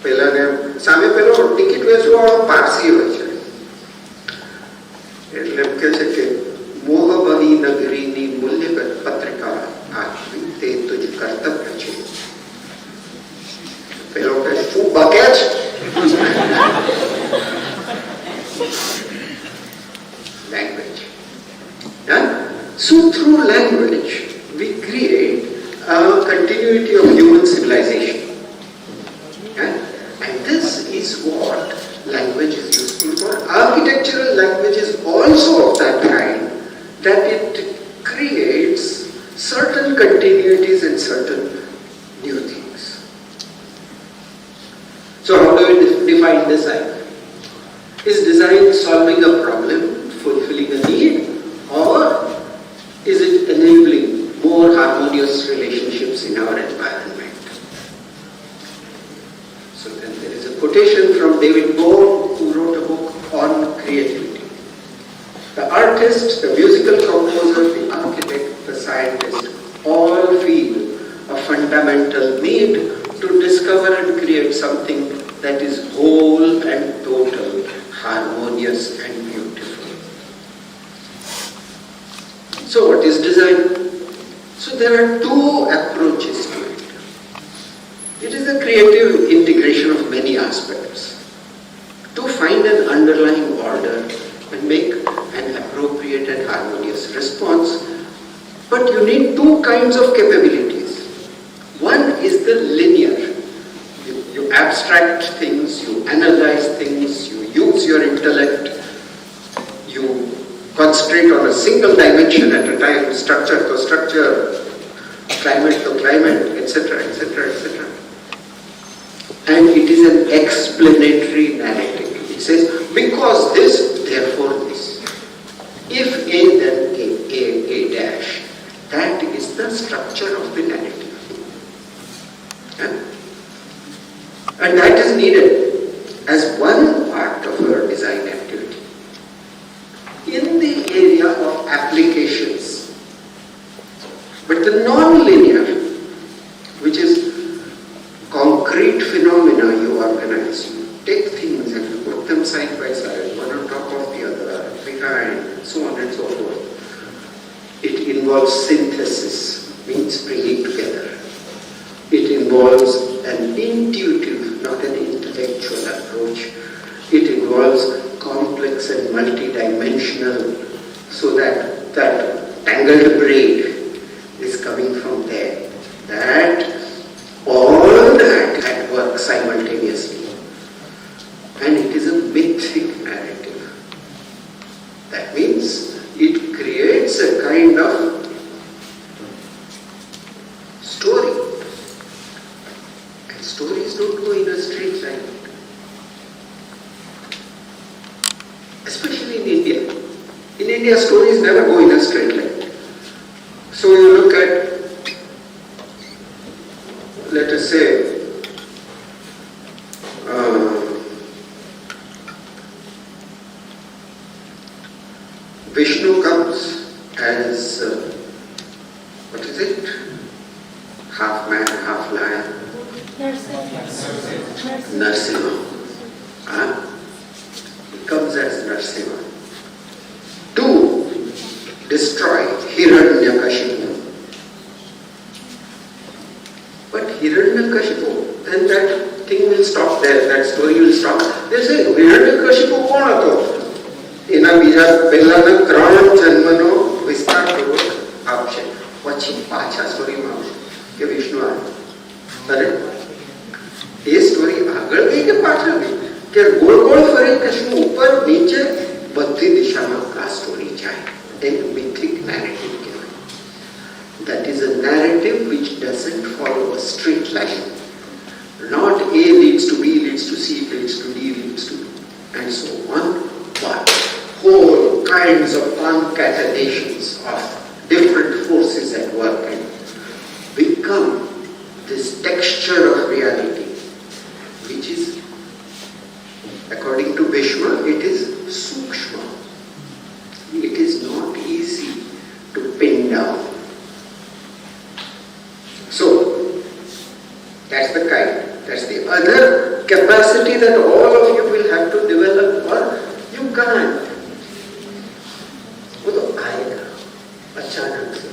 પેલાને સામે પેલો ટિકિટ વેચવાવાળો પારસી હોય છે. એટલે એમ કે છે કે મોહબહી નગરીની મૂલ્યગત પત્રિકા આપવી તે તુજ કર્તવ્ય છે. પેલો કે શું બકે છે? Language. So through language we create a continuity of human civilization. And this is what language is useful for. Architectural language is also of that kind, that it creates certain continuities and certain new things. So how do we define design? Is design solving a problem, fulfilling a need, or is it harmonious relationships in our environment. So then there is a quotation from David Bowie, who wrote a book on creativity. The artist, the musical composer, the architect, the scientist all feel a fundamental need to discover and create something that is whole and total, harmonious and beautiful. So what is design? So there are two approaches to it. It is a creative integration of many aspects to find an underlying order and make an appropriate and harmonious response. But you need two kinds of capabilities. One is the linear. You abstract things, you analyze things, you use your intellect, you concentrate on a single dimension at a time, structure to structure, climate to climate, etc., etc., etc. And it is an explanatory narrative. It says, because this, therefore this. If A, then A dash. That is the structure of the narrative. Yeah? And that is needed as one part of our design activity. In the area of applications, but the non-linear, which is concrete phenomena you organize, you take things and you put them side by side, one on top of the other, behind, so on and so forth. It involves synthesis, means bringing together. It involves an intuitive, not an intellectual approach. It involves complex and multidimensional, so that tangled braid is coming from there. All that at work simultaneously. And it is a mythic narrative. That means it creates a kind of story. And stories don't go in a straight line. Especially in India. In India, stories never go in a straight line. So you look at, let us say, Vishnu comes as, what is it? Half man, half lion. Narsimha. He comes as Narsimha to destroy Hiranyakashipu. But Hiranyakashipu, then that thing will stop there, that story will stop. They say, Hiranyakashipu કોણ હતો? એના બીજા પહેલાના 3 જન્મનો વિસ્તારપૂર્વક આપશે. પછી પાછા સ્ટોરીમાં આવશે કે વિષ્ણુ આવ્યો. અરે એ સ્ટોરી આગળ ગઈ કે પાછળ ગઈ? કે ગોળ ગોળ ફરી કે શું ઉપર નીચે બધી દિશામાં આ સ્ટોરી જાય. એક mythic narrative કહેવાય. That is a narrative which doesn't follow a straight line. Not A leads to B, leads to C, leads to D, leads to B, and so on. But whole kinds of concatenations of different forces at work and become this texture of reality, which is, according to Bhishma, it is sukshma. It is not easy to pin down. So, that's the kind. That's the other capacity that all of you will have to develop, or you can't. वो तो आएगा अचानक से.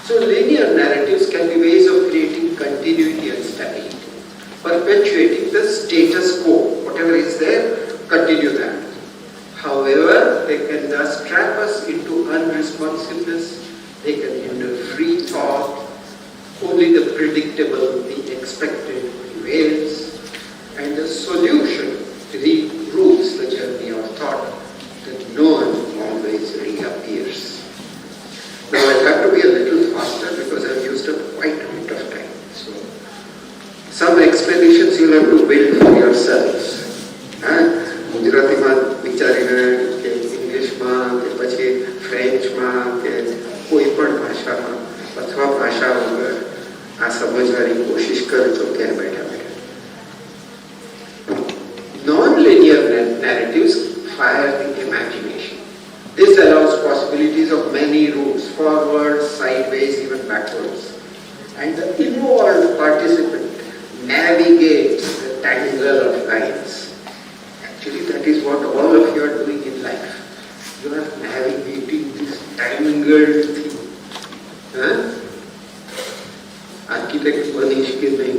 So linear narratives can be ways of creating continuity and stability, perpetuating the status quo. Whatever is there, continue that. However, they can thus trap us into unresponsiveness. They can hinder free thought. Only the predictable, the expected prevails, and the solution reroutes the journey of thought that no one always reappears. Now I'll have to be a little faster because I've used up quite a bit of time. So some explanations you'll have to build for yourselves. ગુજરાતીમાં વિચારીને કે ઇંગ્લિશમાં કે પછી ફ્રેન્ચમાં કે भाषा वगैरह आ समझवानी कोशिश करजो ત્યાં બેઠા બેઠા. Non-linear narratives fire the imagination. This allows possibilities of many routes, forward, sideways, even backwards. And the involved participant navigates the tangle of lines. Actually, that is what all of you are doing in life. You are navigating this tangled thing. Architect બનીશ કે નહીં,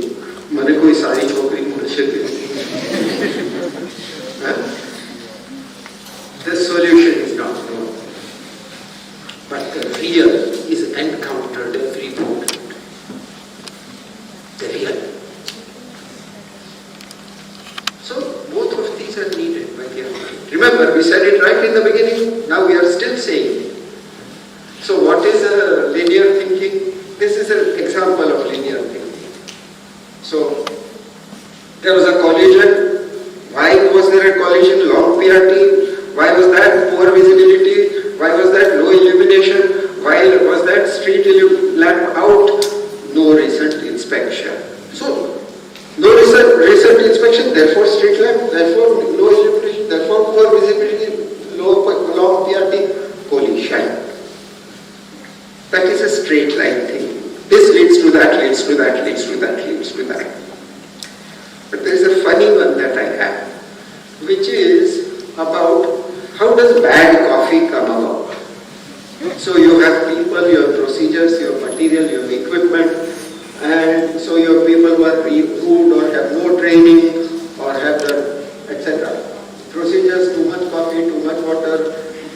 મને કોઈ સારી છોકરી મળશે કે નહીં. The solution is not known, but the real is encountered every moment. The real. So both of these are needed, my dear friend. Remember, we said it right in the beginning. Now we are still saying it. So what is a linear thinking? This is an example of linear thinking. So there was a collision. Why was there a collision? Long PRT. Why was that? Poor visibility. Why was that? Low illumination. Why was that? Street lamp out. No recent inspection. So no recent inspection, therefore street lamp, therefore low illumination, therefore poor visibility, long PRT, collision. That is a straight line thing. This leads to that, leads to that, leads to that, leads to that. But there is a funny one that I have, which is about how does bad coffee come about. So you have people, you have procedures, you have material, you have equipment, and so you have people who are re-food or have no training or have done, etc. Procedures, too much coffee, too much water,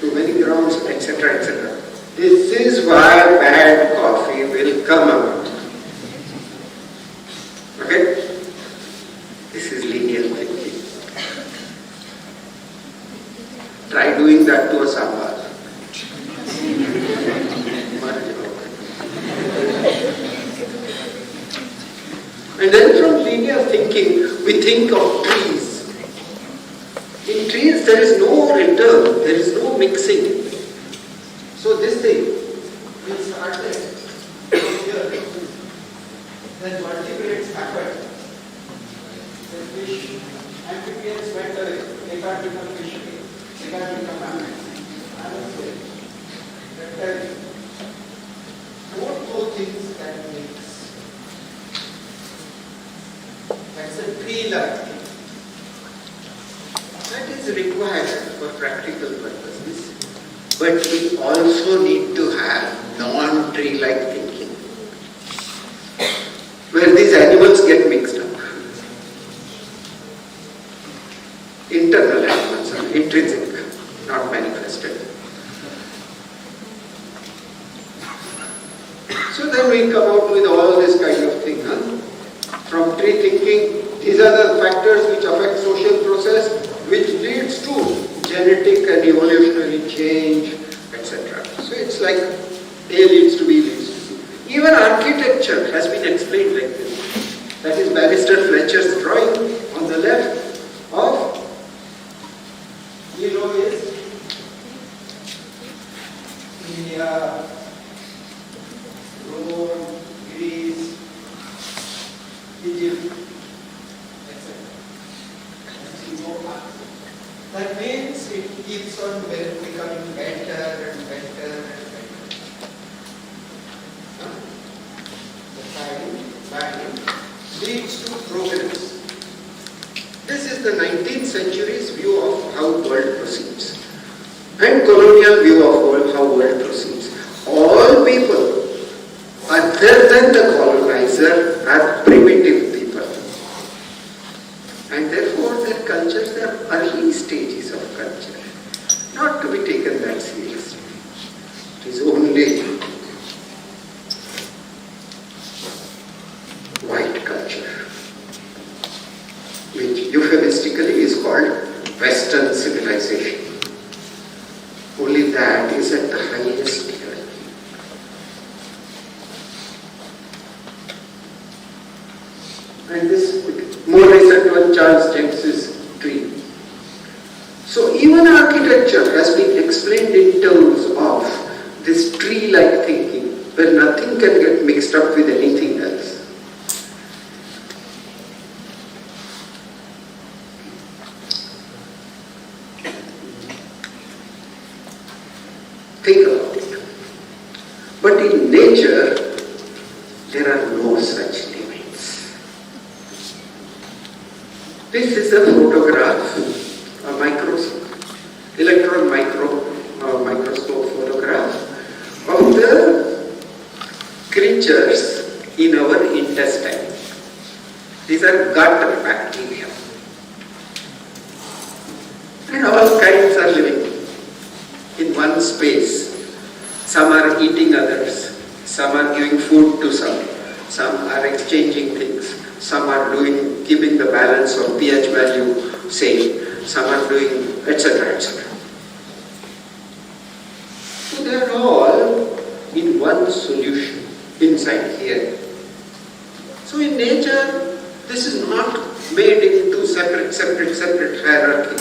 too many grounds, etc., etc. This is why bad coffee will come out. Okay? This is linear thinking. Try doing that to a sambar. And then from linear thinking, we think of trees. In trees, there is no return, there is no mixing. So this thing, we started from here, then vertebrates happened, then fish, amphibians went away, they can't become fish again, they can't become mammals, reptiles. Don't those things that mix. That's a tree-like thing. That is required for practical purposes. But we also need to have non-tree-like thinking, where these animals get mixed up. Internal animals are intrinsic, not manifested. So then we come out with all this kind of thing. From tree thinking, these are the factors which affect social process, which leads to genetic and evolutionary change, etc. So it's like A leads to B leads to C. Even architecture has been explained like this. That is Barrister Fletcher's drawing on the left of below is India, Rome, Greece, Egypt, etc. That means it keeps on becoming better and better and better. The time leads to progress. This is the 19th century's view of how world proceeds, and colonial view of how world proceeds. All people, other than the colonizer, are primitive people. And therefore their cultures are early stages of culture, not to be taken that seriously. It is only white culture, which euphemistically is called Western civilization. Only that is at the highest level. And this more recent one, Charles James's tree. So even architecture has been explained in terms of this tree-like thinking. where nothing can get mixed up with anything else. Think about it. But in nature, there are no such limits. This is a photograph, a microscope photograph of the creatures in our intestine. These are gut bacteria. And all kinds are living in one space. Some are eating others, some are giving food to some are exchanging things, some are keeping the balance of pH value same, some are doing etc. etc. So they are all in one solution inside here. So in nature, this is not made into separate hierarchy.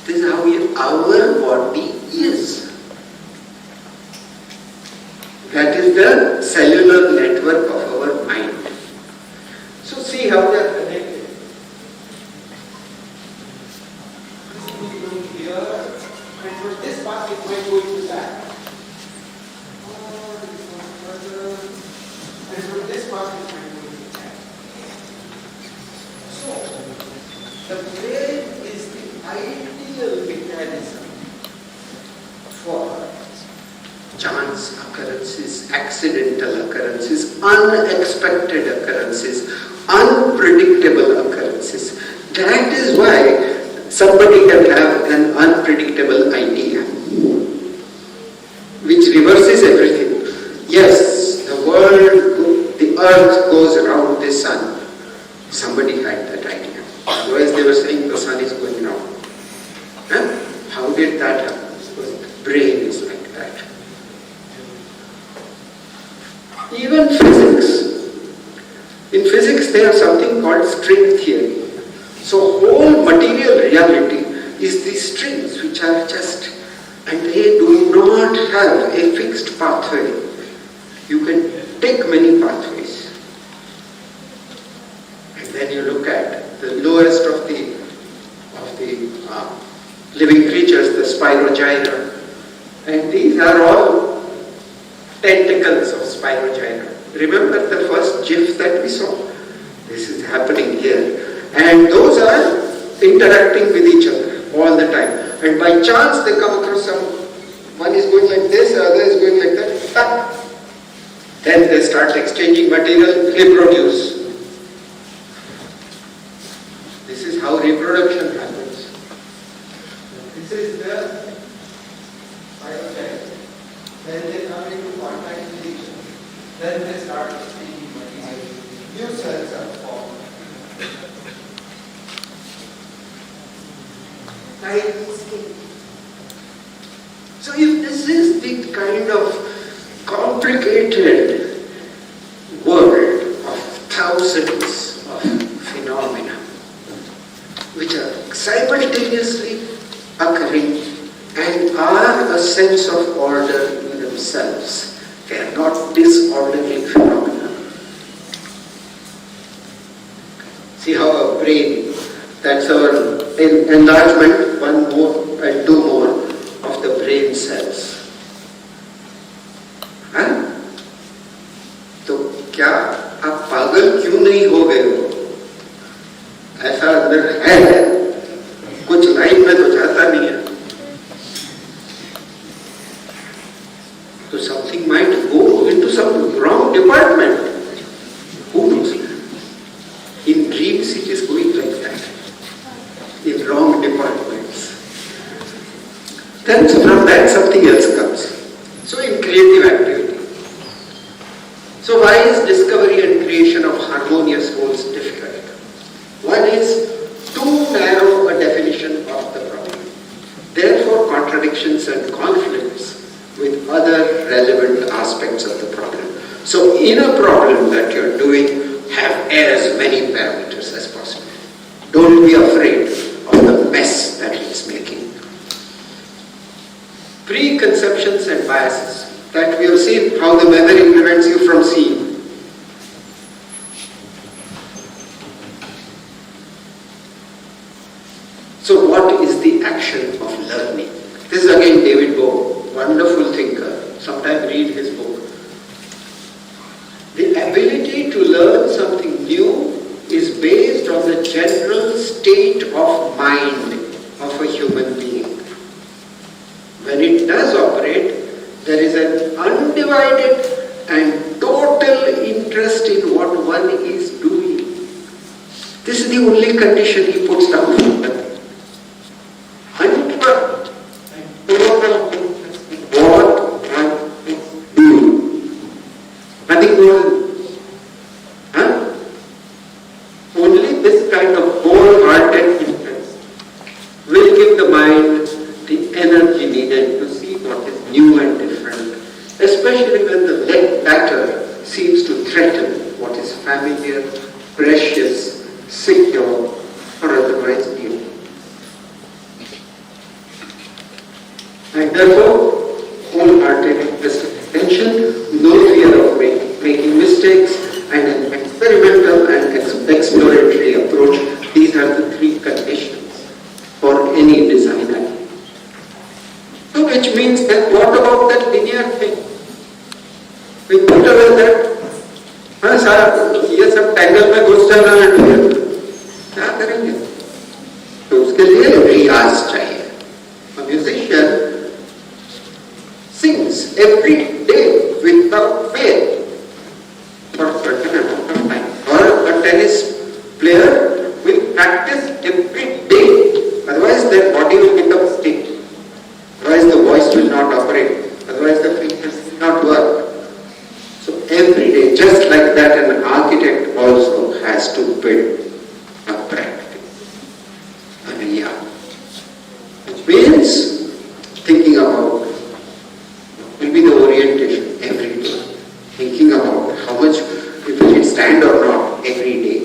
This is how our body is. That is the cellular network of our mind. So see how they are connected. This is going here, and from this path it might go into that. And from this path it might go into that. So, the brain is the ideal mechanism for chance occurrences, accidental occurrences, unexpected occurrences, unpredictable occurrences. That is why somebody can have an unpredictable idea, which reverses everything. Yes, the earth goes around the sun. Somebody had that idea. Otherwise they were saying the sun is going round. Huh? How did that happen? Because the brain is like that. Even physics. In physics, they have something called string theory. So whole material reality is these strings which are just, and they do not have a fixed pathway. You can take many pathways. And then you look at the lowest of the living creatures, the Spirogyra. And these are all tentacles of Spirogyra. Remember the first GIF that we saw? This is happening here. And those are interacting with each other all the time. And by chance they come across one is going like this, the other is going like that. Tuck. Then they start exchanging material, reproduce. This is how reproduction happens. This is the Spirogyra. Then they come into contact with each other. Then they start exchanging material. New cells are formed. So if this is the kind of complicated world of thousands of phenomena which are simultaneously occurring and are a sense of order in themselves, they are not disorderly phenomena. See how our brain, that's our enlargement, one more and two more of the brain cells. हाँ? तो क्या आप पागल क्यों नहीं हो गए हो? ऐसा अंदर है, कुछ लाइन में तो जाता नहीं है. So something might go into some wrong department. Who knows? In dreams it is going like that. In wrong departments. Then from that something else comes. So in creative activity. So why is discovery and creation of harmonious wholes difficult? One is too narrow a definition of the problem. Therefore contradictions and conflicts with other relevant aspects of the problem. So in a problem that you're doing, have as many parameters as possible. Don't be afraid of the mess that it's making. Preconceptions and biases. that we have seen how the memory prevents you from seeing. So what is the action of learning? This is again David Bohm, wonderful thinker. Sometime read his book. The ability to learn something new is based on the general state of mind of a human being. When it does operate, there is an undivided and total interest in what one is doing. This is the only condition he puts down for them. Undivided and total interest in what one is doing. Nothing more. Only this kind of wholehearted interest will give the mind the energy needed to see what is new and different, especially when the latter seems to threaten what is familiar, precious, secure, or otherwise new. And therefore, wholehearted interest and attention, no fear of making mistakes, and an experimental and exploratory approach. These are the three conditions for any designer. So which means that what about that linear thing? We put away that, ये सब tangle में घुस जाना है, क्या करेंगे? तो उसके लिए रियाज चाहिए. A musician sings every day without fail for a certain amount of time. Or a tennis player will practice every day, otherwise their body will become stiff. Otherwise the voice will not operate. Otherwise the fingers will not work. So every day, just like that, an architect also has to build a practice, a riya. Which means thinking about will be the orientation every day. Thinking about how much will it stand or not every day.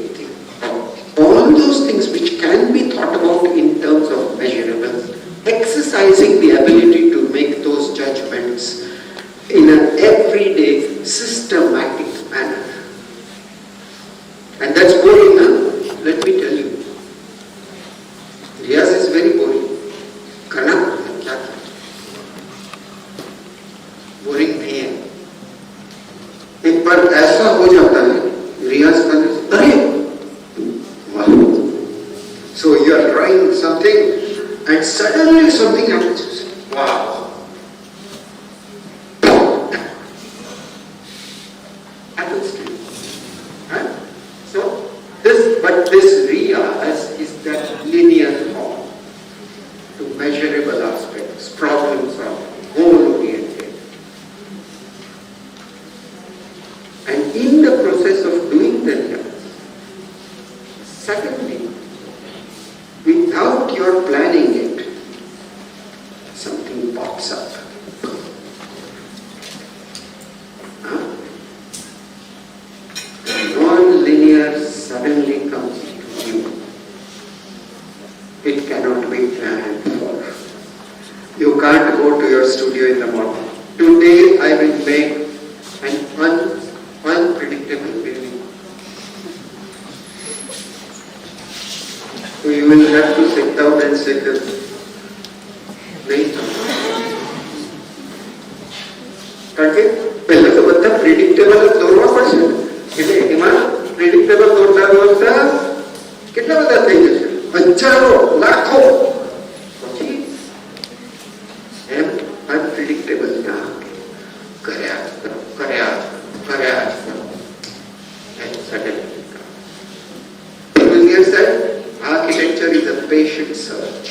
All those things which can be thought about in terms of measurables, exercising the ability to make those judgments in an everyday systematic manner. And that's boring, huh? Let me tell you. Riyaz is very boring. Karna, kya kya? Boring nahi hai. एक बार ऐसा हो जाता है रियाज करने से, अरे वाह, so you are trying something and suddenly something happens. Wow. Happens to you. Right? So this riyaz is that linear form to measurable aspects, problem solving, goal oriented. And in the process of doing the riyaz, suddenly, without your planning it, something pops up. Non-linear suddenly comes to you. It cannot be planned for. You can't go to your studio in the morning. Today I will make an unpredictable building. So you will have to sit down and say this. કારણ પહેલા તો બધા predictable દોરવા પડશે. એટલે એમાં predictable દોરતા દોરતા કેટલા બધા થઈ જશે, હજારો લાખો. પછી એમ અનપ્રિડિક્ટેબલ ના કર્યા and suddenly said architecture is a patient search.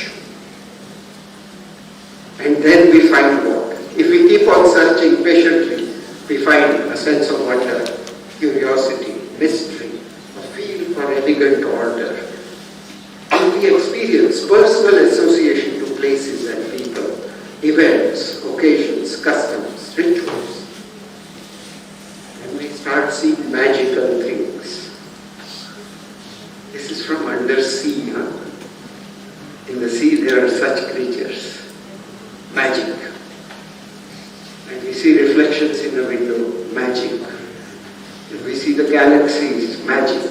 And then we find what? If we keep on searching patiently, we find a sense of wonder, curiosity, mystery, a feel for elegant order. And we experience personal association to places and people, events, occasions, customs, rituals. And we start seeing magical things. This is from undersea, huh? In the sea there are such creatures. Magic. And we see reflections in the window, magic. And we see the galaxies, magic.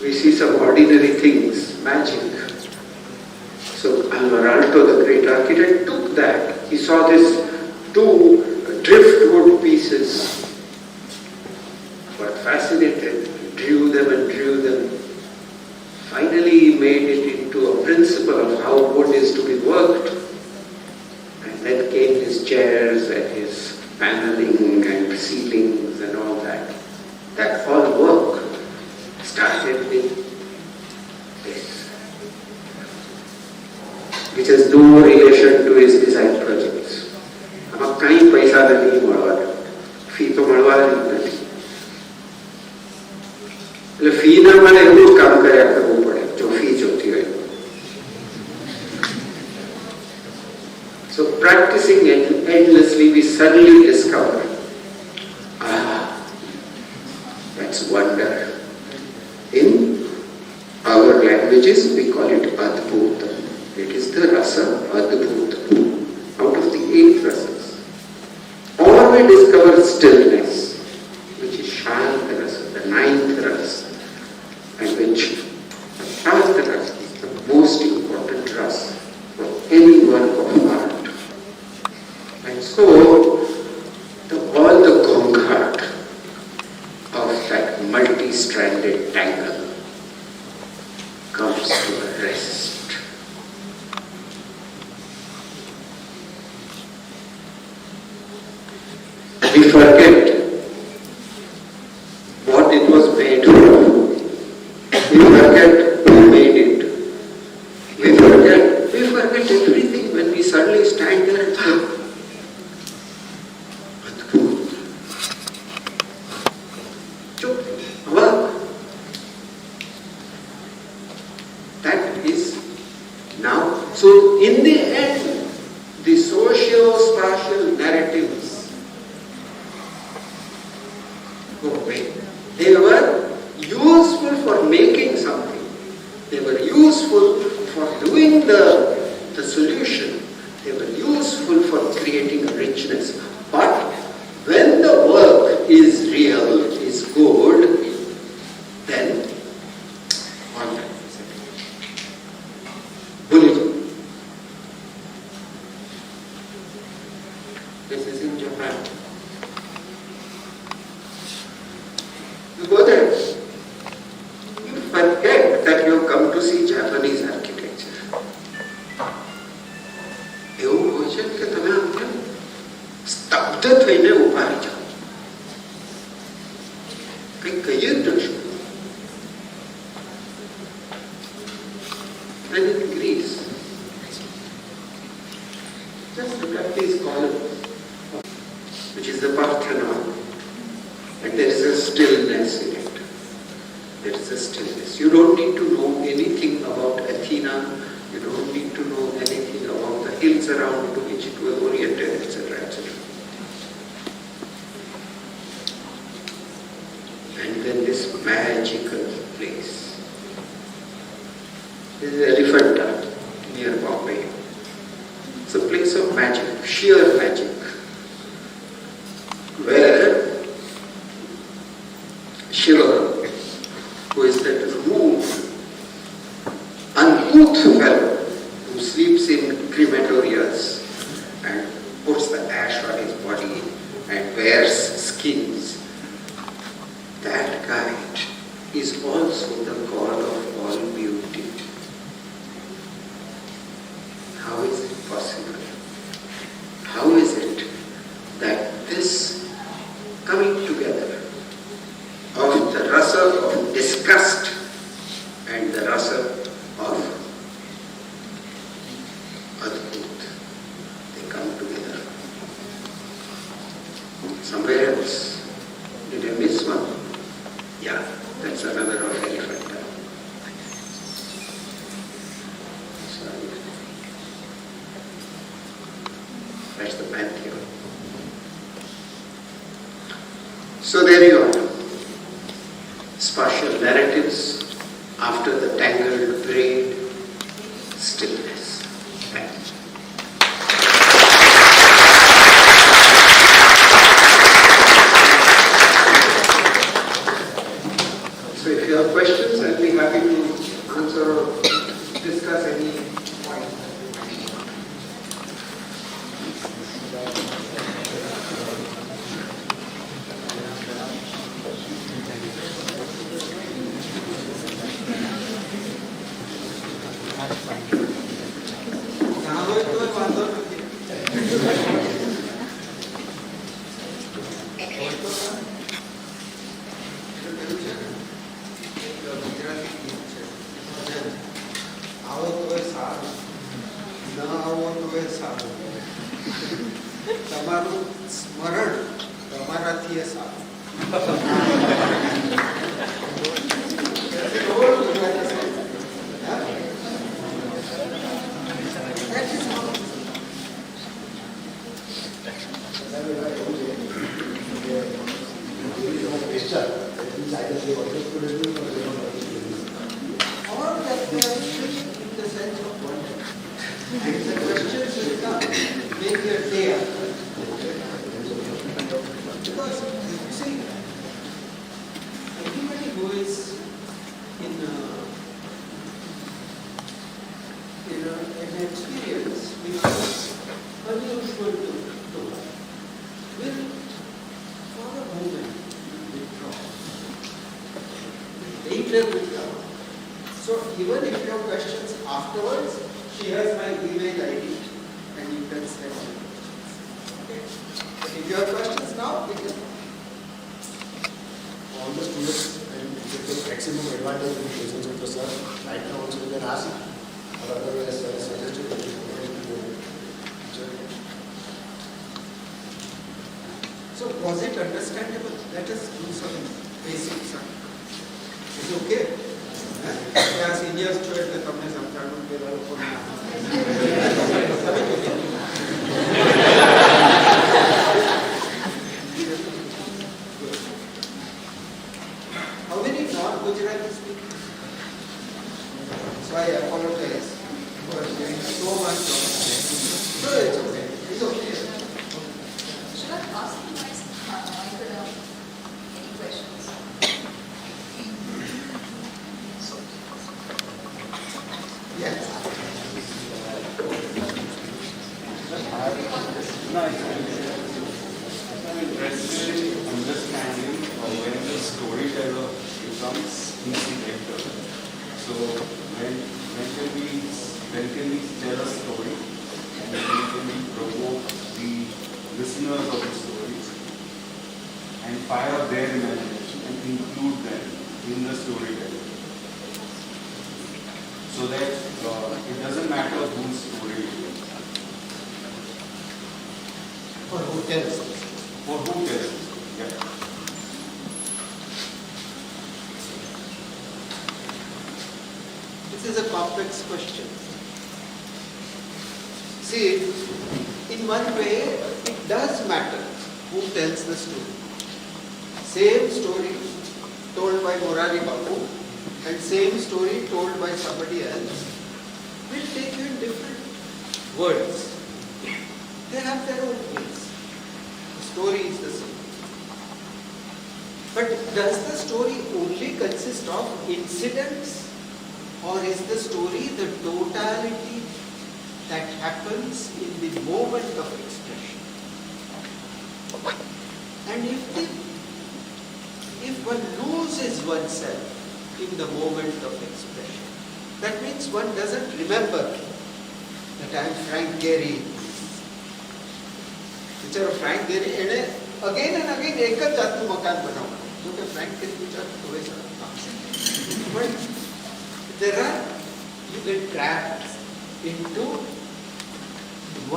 We see some ordinary things, magic. So Alvarado, the great architect, took that. He saw these two driftwood pieces, got fascinated, drew them and drew them. Finally, he made it into a principle of how wood is to be worked. And then came his chairs and his paneling and ceilings and all that. That all work started with this, which has no relation to his design projects. આમાં કઈ પૈસા નથી મળવાના, fee તો મળવાની જ નથી. એટલે ફી ના મળે એવું જ કામ કર્યા કરવું પડે જો ફી જોતી હોય. So practicing endlessly, we suddenly discover, that's wonder. In our languages, we call it Adbhuta. It is the rasa Adbhuta, out of the 8 rasas. Or we discover stillness, which is Shanta rasa, the 9th rasa, and which Shanta rasa is the most important rasa for any work of art. And so, all the gonghat of that multi-stranded tangle comes to a rest. We forget what it was made for. We forget who made it. We forget everything when we suddenly stand there and think, that is now. So in the end, the socio-spatial narratives go away. They were useful for making something. They were useful for doing the solution. They were useful for creating a richness. But when the work is real, is good, then Buddhism. This is in Japan. You go there, you forget that you have come to see Japanese architecture. એવું હોય છે કે તમે આમ સ્તબ્ધ થઈને ઉભા રહી જાઓ, કંઈ કહીએ જ ન શકો. And in Greece, just look at these columns, which is the Parthenon, and there is a stillness in it. There is a stillness. You don't need to know anything about Athena. You don't need to know anything about the hills around to which it was oriented, etc., etc. And then this magical place. This is Elephanta near Bombay. It's a place of magic, sheer magic, where Shiva, who is that rude, uncouth fellow who sleeps in crematorias and puts the ash on his body and wears skins, that guy is also the god of all beauty. How is it possible? How is it that this coming together of the rasa of disgust and the rasa of Adbhut, they come together? Somewhere else. Did I miss one? Yeah, that's another of Elephanta. Sorry. That's the Pantheon. So there you are. Spatial narratives after the tangled braid, stillness. Thank you. તમારું સ્મરણ તમારાથી એ સારું. Or that they are shift in the sense of wonder. And the questions will come, make your day after. Because, you see, everybody who is in an experience which is unusual to will, for a moment, withdraw. Later will come. So even if you have questions afterwards, she has my email ID and you can send me questions. Okay? But if you have questions now, we can. All the students and get the maximum advantage in presence of the sir. Right now also you can ask, or otherwise suggested that you go to the teacher. So was it understandable? Let us do some basics. Is it okay? Yeah, seniors છો એટલે તમને સમજાવવાનું પેલા લોકો How many non-Gujarati speak? So I apologize for giving so much knowledge. No, it's okay. It's okay. Should I ask you guys, Michael, any questions? Yes. I'm interested in understanding when the storyteller becomes instigator. So when can we tell a story and when can we provoke the listeners of the story and fire up their imagination and include them in the storytelling, so that it doesn't matter whose story it is. Or who tells us? For who tells us? Yeah. This is a complex question. See, in one way, it does matter who tells the story. Same story told by Morari Babu and same story told by somebody else will take you in different words. They have their own ways. The story is the same. But does the story only consist of incidents, or is the story the totality that happens in the moment of expression? And if one loses oneself in the moment of expression, that means one doesn't remember that I am Frank Gehry. Picture of Frank Gehry, and again and again एक જ જાતનું મકાન બનાવવાનું. જો કે Frank Gehry picture હોય છે. But you get trapped into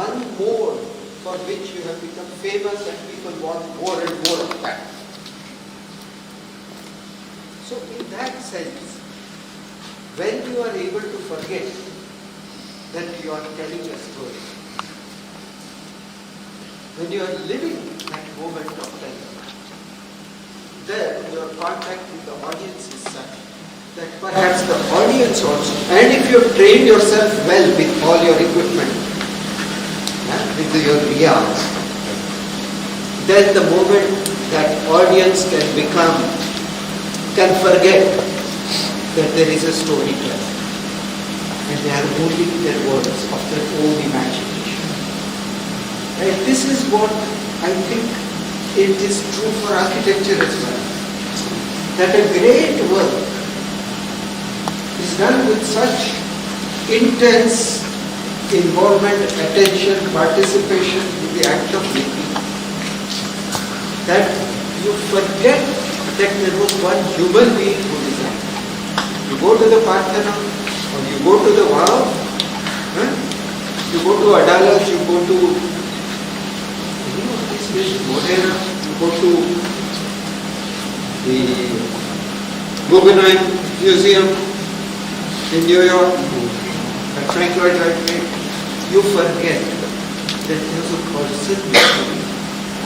one mode for which you have become famous and people want more and more of that. So in that sense, when you are able to forget that you are telling a story, when you are living that moment of telling, then your contact with the audience is such that perhaps the audience also, and if you have trained yourself well with all your equipment, with your riyas, then the moment that audience can forget that there is a storyteller and they are holding their words of their own imagination. And this is what I think it is true for architecture as well. That a great work is done with such intense involvement, attention, participation in the act of making, that you forget that there was one human being who designed. You go to the Parthenon, or you go to the Wow, you go to Adalas, you go to is Modena, you go to the Guggenheim Museum in New York, at Frank Lloyd Wright, you forget that there's a person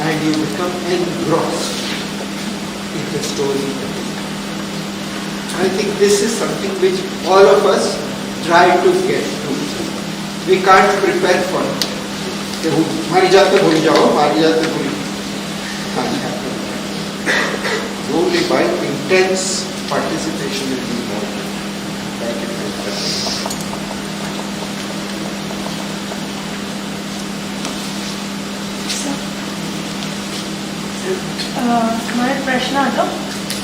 and you become engrossed in the story. I think this is something which all of us try to get to. We can't prepare for it. मारी जाते भूल जाओ, मारी जाते भूल only by intense participation in the movement. મારો પ્રશ્ન હતો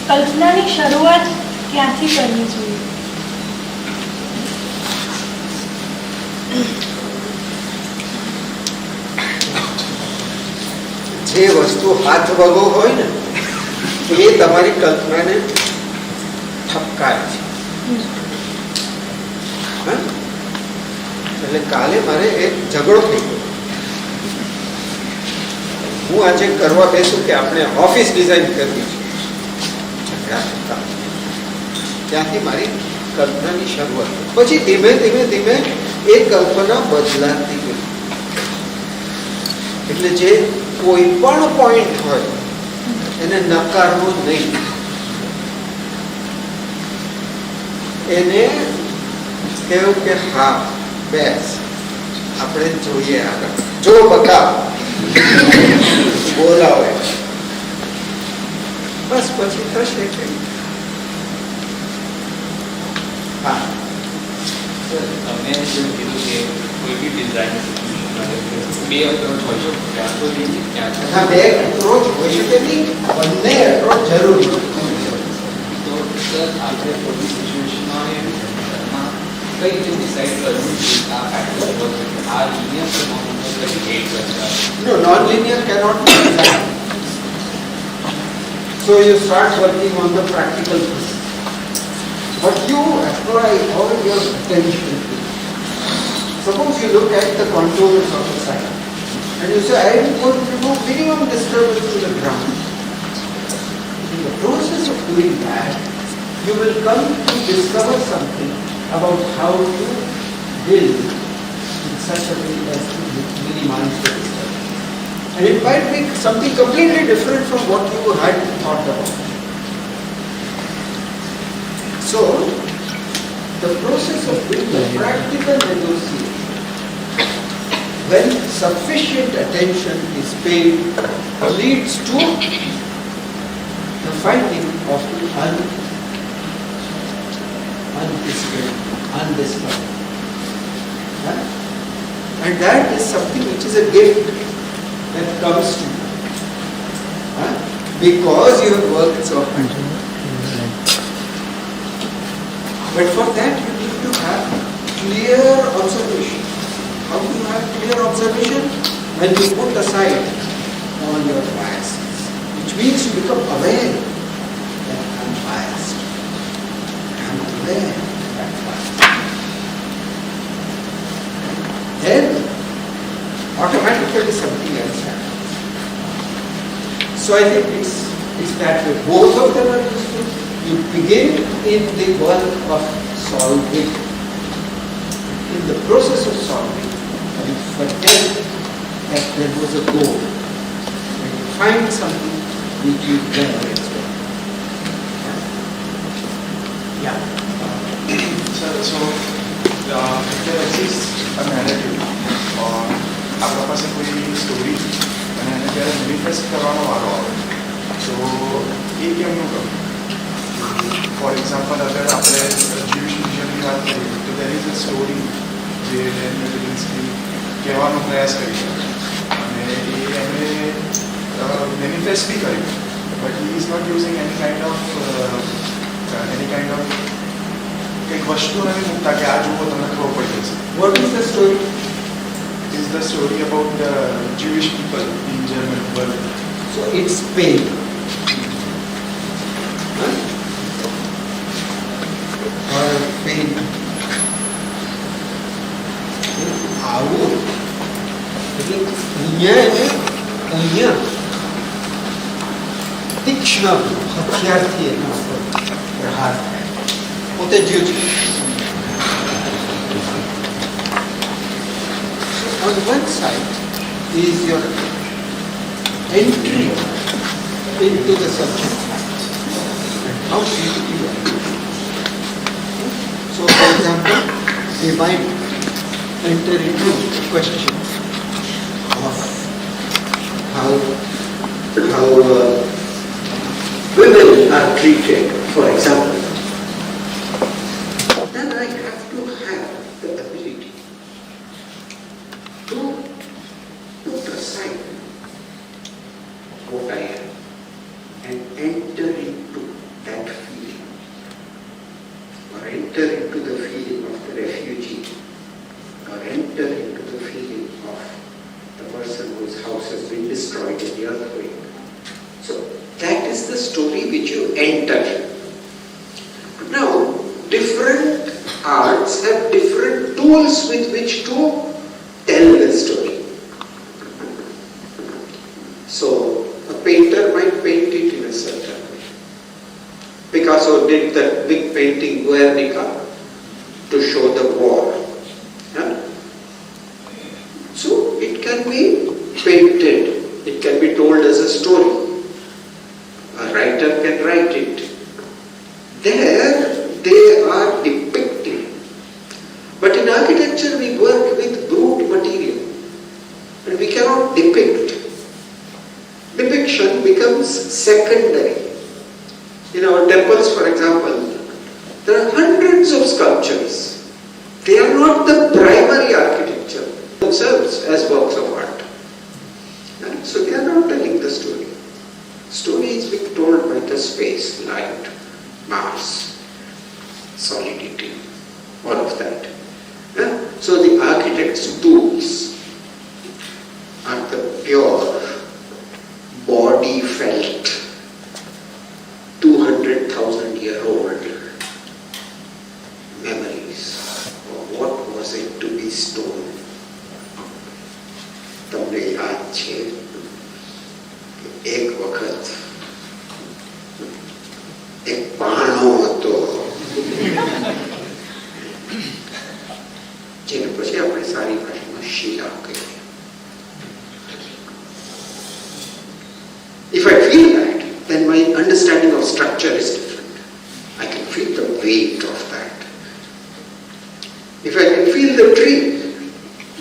કલ્પનાની શરૂઆત ક્યાંથી કરવી જોઈએ? જે વસ્તુ હાથ વગો હોય ને એ તમારી કલ્પનાને ઠપકારે છે. એટલે કાલે મારે એક ઝઘડો થઈ ગયો. હું આજે કરવા બેસું કે આપણે ઓફિસ ડિઝાઇન કરવી છે, ઝઘડા થતા ત્યાંથી મારી કલ્પનાની શરૂઆત. પછી ધીમે ધીમે ધીમે એ કલ્પના બદલાતી ગઈ. એટલે જે કોઈ પણ પોઈન્ટ હોય એને નકારવો નહીં, એને કહેવું કે હા બેસ આપણે જોઈએ આગળ, જો બકા બોલાવે બસ પછી થશે કે હા. તમે જે કીધું કે કોઈ બી ડિઝાઇન બે અપ્રોચ હોય છે, ત્યાં તો હા બે એપ્રોચ હોય શકે નહીં, બંને એપ્રોચ જરૂરી. તો સર આપણે કોઈ બી સિચ્યુએશનમાં એમાં કઈ રીતે ડિસાઇડ કરવું કે આ ફેક્ટર આ લિનિયર કે નોન લિનિયર કઈ એડ કરશે? No, non-linear cannot be designed. So you start working on the practical piece. But you apply all your attention to it. Suppose you look at the contours of the site and you say, I am going to remove minimum disturbance to the ground. In the process of doing that, you will come to discover something about how to build in such a way as to minimize the disturbance. And it might be something completely different from what you had thought about. So, the process of building practical negotiation, when sufficient attention is paid, leads to the finding of undiscovered. And that is something which is a gift that comes to you. Because you have worked so hard. But for that you need to have clear observation. How do you have clear observation? When you put aside all your biases, which means you become aware that I am biased. I am aware that I am biased. Then automatically something else happens. So I think it's that way. Both of them are useful. You begin in the work of solving. In the process of solving, you forget that there was a goal. And you find something which you never expect. Yeah. So there exists a narrative or આપણા પાસે કોઈ story અને એને ત્યારે manifest કરવાનો વારો આવે તો એ કેમનું કરવું? ફોર એક્ઝામ્પલ અગર આપણે જ્યુઇશ મિશનની વાત કરીએ તો દેર ઇઝ અ સ્ટોરી જે ડેનિયલ કહેવાનો પ્રયાસ કરી શકે અને એ એમણે મેનિફેસ્ટ બી કર્યું but he is not using any kind of કંઈક વસ્તુ નથી મૂકતા કે આ જુઓ તમને ખબર પડી જશે. What is the story? Is the story about the Jewish people in German world. So it's pain. Or pain. આવું એટલે અહીંયા तीक्ष्ण हथियारથી એના ઉપર પ્રહાર થાય પોતે જ્યું છે. On one side is your entry into the subject matter and how deep you are. So for example, we might enter into the question of how women are treated, for example. Then I have to have the ability to put aside what I am and enter into that feeling, or enter into the feeling of the refugee, or enter into the feeling of the person whose house has been destroyed in the earthquake. So that is the story which you enter. Now, different arts have different tools with which to tell the story. So, a painter might paint it in a certain way. Picasso did that big painting Guernica to show the war. Yeah? So, it can be painted, it can be told as a story. A writer can write it. There, they are depicted. But in architecture, we work with brute material. And we cannot depict. Depiction becomes secondary. In our temples, for example, there are hundreds of sculptures. They are not the primary architecture themselves as works of art. And so they are not telling the story. Story is being told by the space, light, mass, solidity, all of that. Yeah? So the architect's tools are the pure, body felt, 200,000-year-old memories of what was it to be stone. તમને યાદ છે એક વખત એક પાણો હતો જેને પછી આપણે સારી ભાષામાં શિલા કહીએ. If I feel that, then my understanding of structure is different. I can feel the weight of that. If I can feel the tree,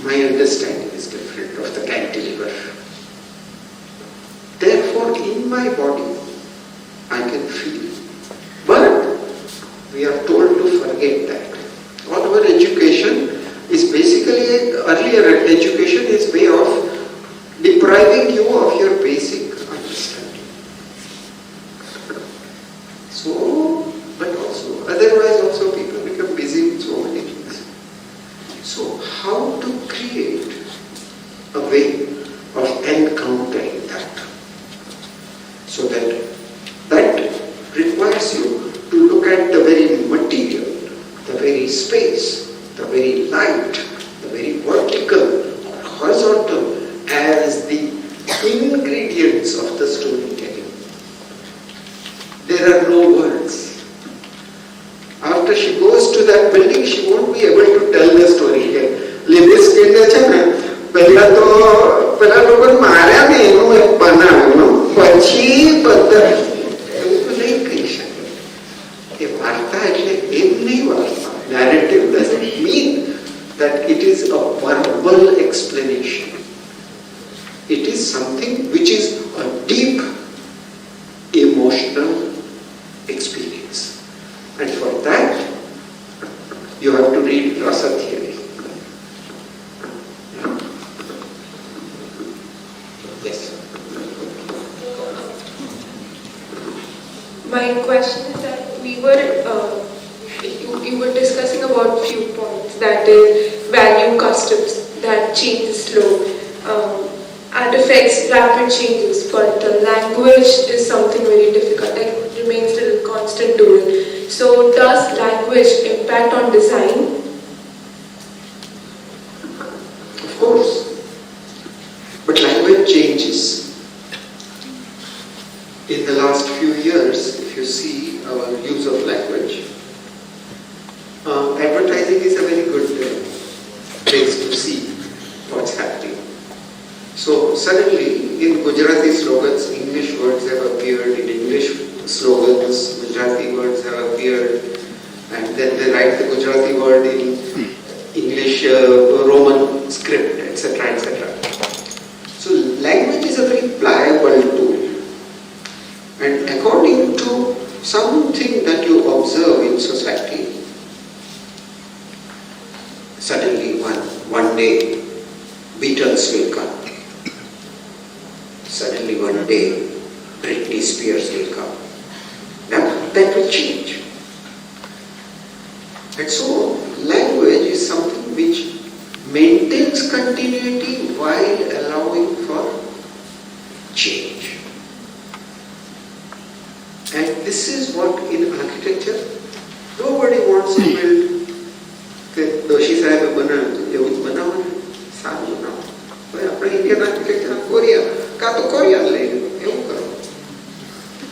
my understanding is different of the cantilever. Therefore, in my body, I can feel. But we are told to forget that. All our education is basically, earlier education is way of depriving you of your basic understanding. So, but also, otherwise also people become busy with so many things. So, how to create a way of encountering that? So that requires you to look at the very material, the very space, the very light, the very vertical or horizontal as the ingredients of the storytelling. There are no words. After she goes to that building, she won't be able to tell the story. Libis પહેલા તો પેલા લોકો માર્યા ને એનું એક બનાવ્યું પછી બધા એવું તો નહીં કહી શકે. એ વાર્તા એટલે એમ નહીં વાર્તા. Narrative doesn't mean that it is a verbal explanation. It is something which is a deep emotional experience. And for that, you have to read Rasa theory. Yes. My question is that you were discussing about few points, that is value customs that change slow. Art affects rapid changes, but language is something very difficult. Like remains a constant tool. So does language impact on design? Of course. But language changes. in the last few years, if you see our use of language, advertising is a very good place to see what's happening. So suddenly in Gujarati slogans, English words have appeared, in English slogans, Gujarati words have appeared, and then they write the Gujarati word in English Roman script, etc., etc. So language is a very pliable tool, and according to something that you observe in society, suddenly one day Beatles will come. Suddenly one day Britney Spears will come. Now that will change. And so language is something which maintains continuity while allowing for change. And this is what in architecture, nobody wants to build કે દોશી સાહેબે બનાવ્યું એવું જ બનાવવાનું, સારું બનાવો. ભાઈ આપણે ઇન્ડિયન આર્કિટેક્ચર કોરિયા કાં તો કોરિયા લઈ એવું કરો.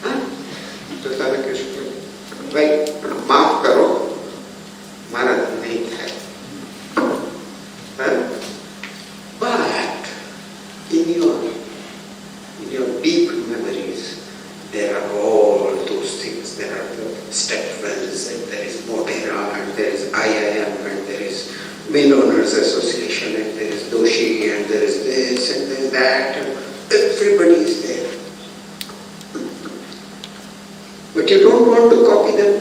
હા તો તમે કહેશો કે ભાઈ માફ કરો મારા નહીં થાય. But in your deep memories, there are all those things. There are the stepwells, and there is Modera, and there is IIM, and there is Mill Owners Association, and there is Doshi, and there is this, and there is that, and everybody is there. But you don't want to copy them.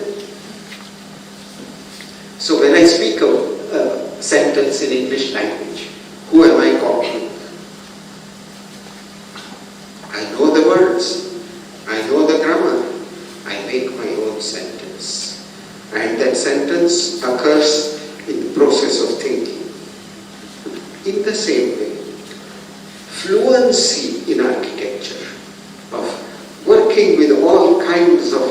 So when I speak a sentence in English language, who am I copying? I know the words, I know the grammar, I make my own sentence. And that sentence occurs in the process of thinking. In the same way, fluency in architecture, of working with all kinds of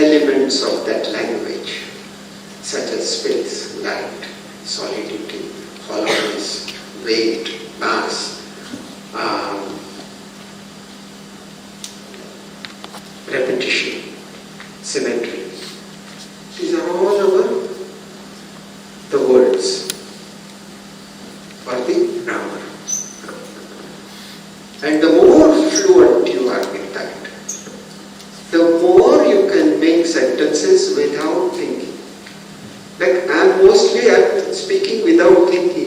elements of that language, such as space, light, solidity, hollowness, weight, mass, repetition, symmetry. These are all the words or the grammar. And the more fluent you are with that, the more you can make sentences without thinking. Like I'm speaking without thinking.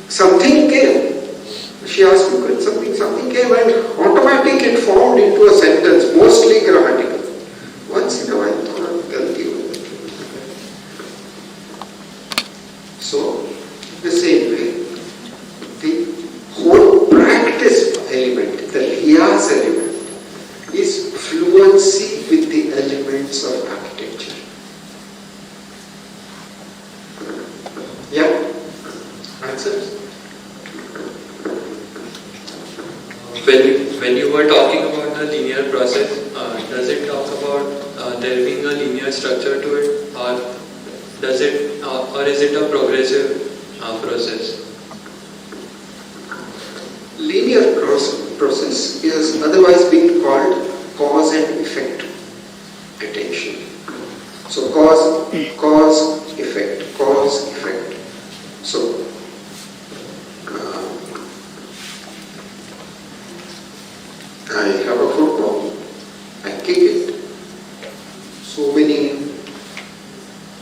Something came. She asked me, something came and automatically it formed into a sentence, mostly grammatical. Once in a while, guilty of it. So, the same way, the whole practice element, the riyas element, is fluency with the elements of architecture. Yeah? Answers? When you were talking about the linear process, does it talk about there being a linear structure to it, or is it a progressive process? Linear process is otherwise being called cause and effect attention. So cause, effect. So I have a football, I kick it, so many,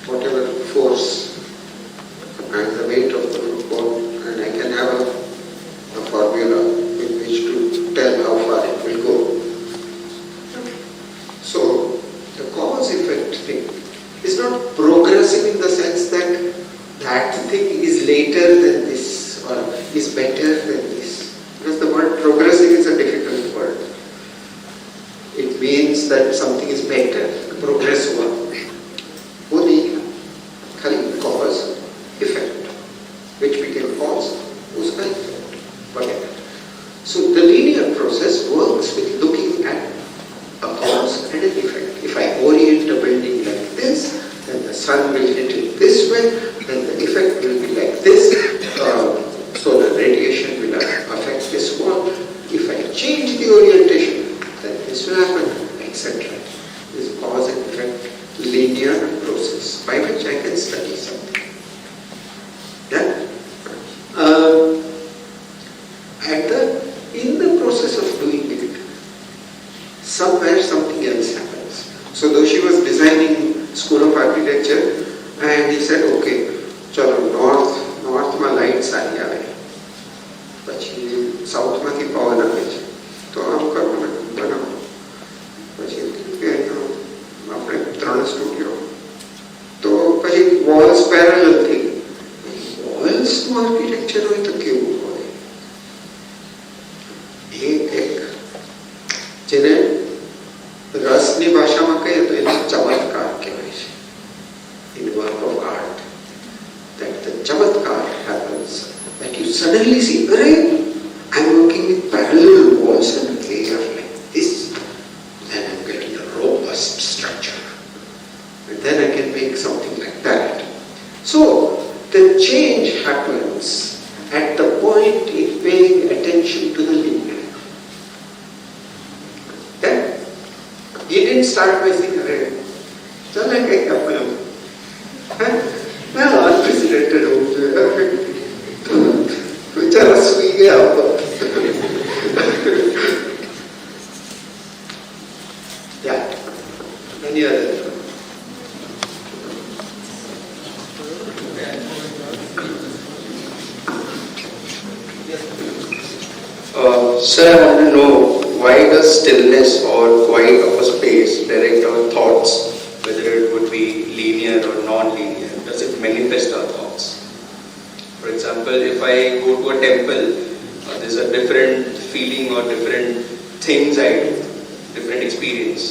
whatever force and the weight of the football, and I can have a formula in which to tell how far it will go. So the cause-effect thing is not progressive in the sense that that thing is later than this or is better than this. Because the word progressive is a difficult word. It means that something is better, progress हुआ. वो नहीं है, खाली cause, effect, which became cause, उसका effect, whatever. So the linear process works with looking at a cause and an effect. If I orient a building like this, then the sun will hit it this way, then the effect will be like this, solar radiation will affect this wall. If I change In the process of doing it, somewhere something else happens. So though she was designing School of Architecture, and he said, okay, chalo north માં light સારી આવે, પછી સાઉથમાંથી પવન આવે છે, તો આમ કરવાનું બનાવો. પછી આપણે 3 સ્ટુડિયો, તો પછી વોલ્સ પેરેલલ થઈ. વોલ્સનું આર્કિટેક્ચર હોય તો કેવું હોય? એક જેને રસની ભાષામાં કહીએ તો એને ચમત્કાર કહેવાય છે. In work of art, that the chamatkar happens, that you suddenly see, I'm working with parallel walls and they are like this, then I'm getting a robust structure, and then I can make something like that. So the change happens at the point in paying attention to the linear. Then he didn't start by saying, so like I have well, unprecedented बेचारा सुई गया आपको. Yeah. Any other? Sir, I want to know, why does stillness or quiet of a space direct our thoughts, whether it would be linear or non-linear? Does it manifest our thoughts? For example, if I go to a temple, there's a different feeling or different things I do, different experience.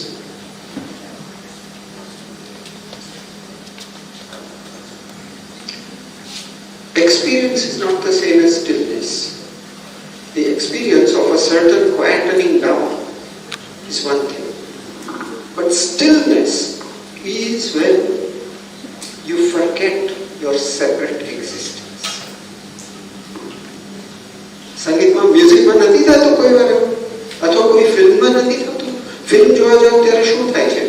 Experience is not the same as stillness. The experience of a certain quietening down is one thing. But stillness is when you forget your separate existence. સંગીતમાં મ્યુઝિકમાં નથી થતું કોઈ વાર, અથવા કોઈ ફિલ્મમાં નથી થતું. ફિલ્મ જોવા જાવ ત્યારે શું થાય છે?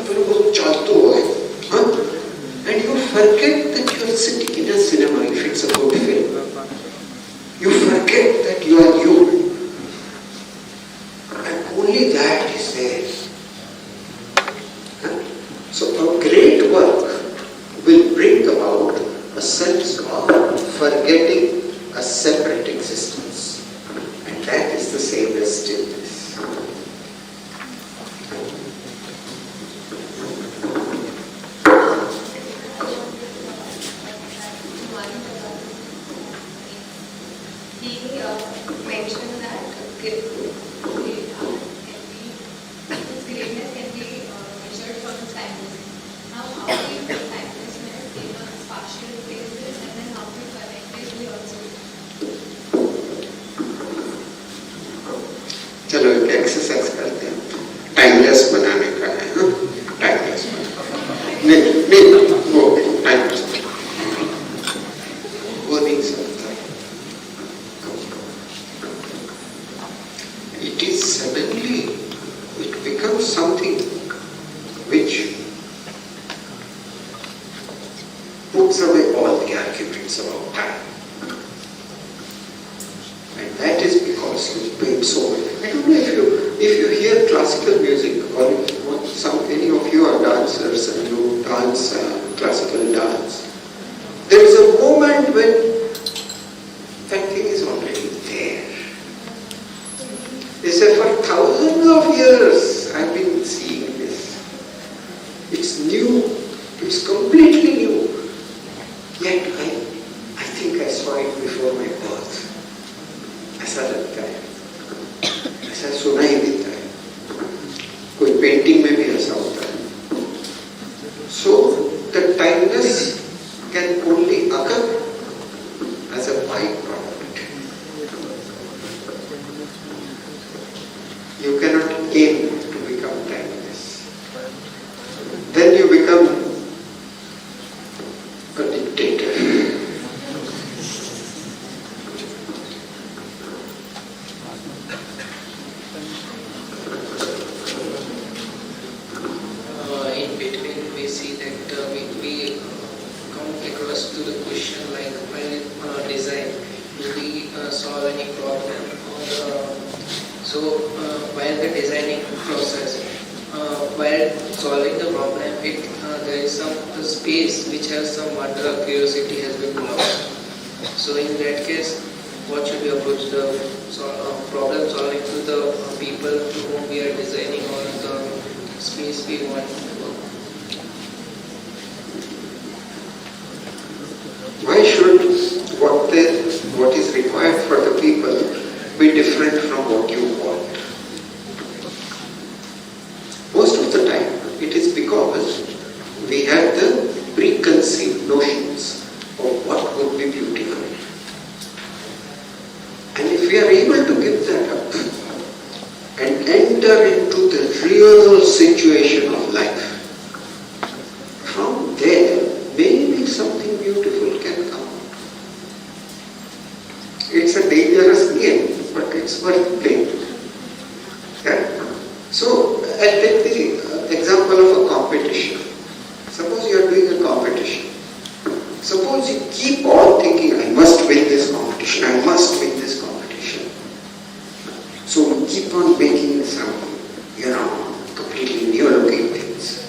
પેલું બધું ચાલતું હોય, and you forget that you are sitting in a cinema if it's a good film. You forget that you are you, and only that is there. So a great work will bring about a sense of forgetting a separate existence, and that is the same as stillness. He mentioned that greatness can be measured from its timelessness. Now, how do you put timelessness in a spatial basis, and then how do you connect it with also? चलो एक exercise करते हैं, timeless बनाने का है. Timeless नहीं वो timeless वो नहीं सकता. It is suddenly, it becomes something which puts away all the arguments about time. And that is because you paid so much. I don't know if you hear classical music, or any of you are dancers and you dance classical dance. There is a moment when that thing is already there. They say for thousands of years I've been seeing this. It's new. It's completely new. Yet I think I saw it before my birth. ऐसा लगता है, ऐसा सुनाई देता है. कोई painting में भी ऐसा होता है. So the timeless can only occur as a byproduct. You cannot aim to become timeless. Then you become a dictator. In between we see that we come across to the question like when design, do we solve any problem So while the designing process, while solving the problem, there is some space which has some wonder or curiosity has been lost. So in that case, what should we approach the problem solving to the people to whom we are designing or the space we want to work? Why should what is required for the people be different from what you want? Most of the time, it is because we have the preconceived notions of what would be beautiful. And if we are able to give that up and enter into the real situation of life, from there, maybe something beautiful can come. It's a dangerous game, but it's worth playing. Yeah? So, I'll take the example of a competition. Suppose you are doing a competition. Suppose you keep on thinking, I must win this competition, I must win this competition. So you keep on making some, completely new looking things.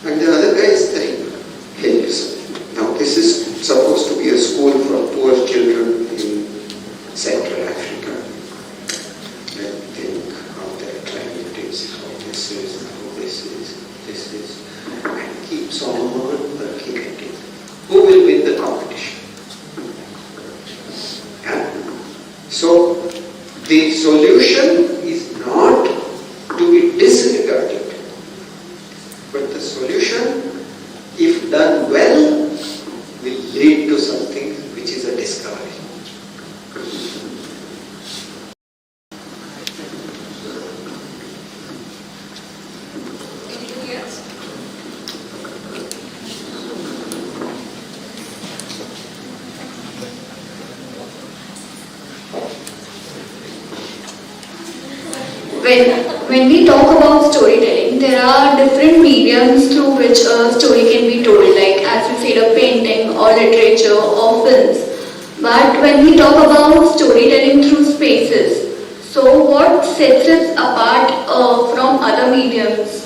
And the other guy is saying, hey, listen, now this is supposed to be a school for poor children in Central Africa. Let me think how their climate is, how this is, this is, and keeps on working at it. Who will win the competition? Yeah? So, the solution is not to be disregarded, but the solution, if done well, will lead to something which is a discovery. Anybody else? When we talk about storytelling, there are different mediums through which a story can be told, like as we said, a painting or literature or films. But when we talk about storytelling through spaces, so what sets it apart from other mediums?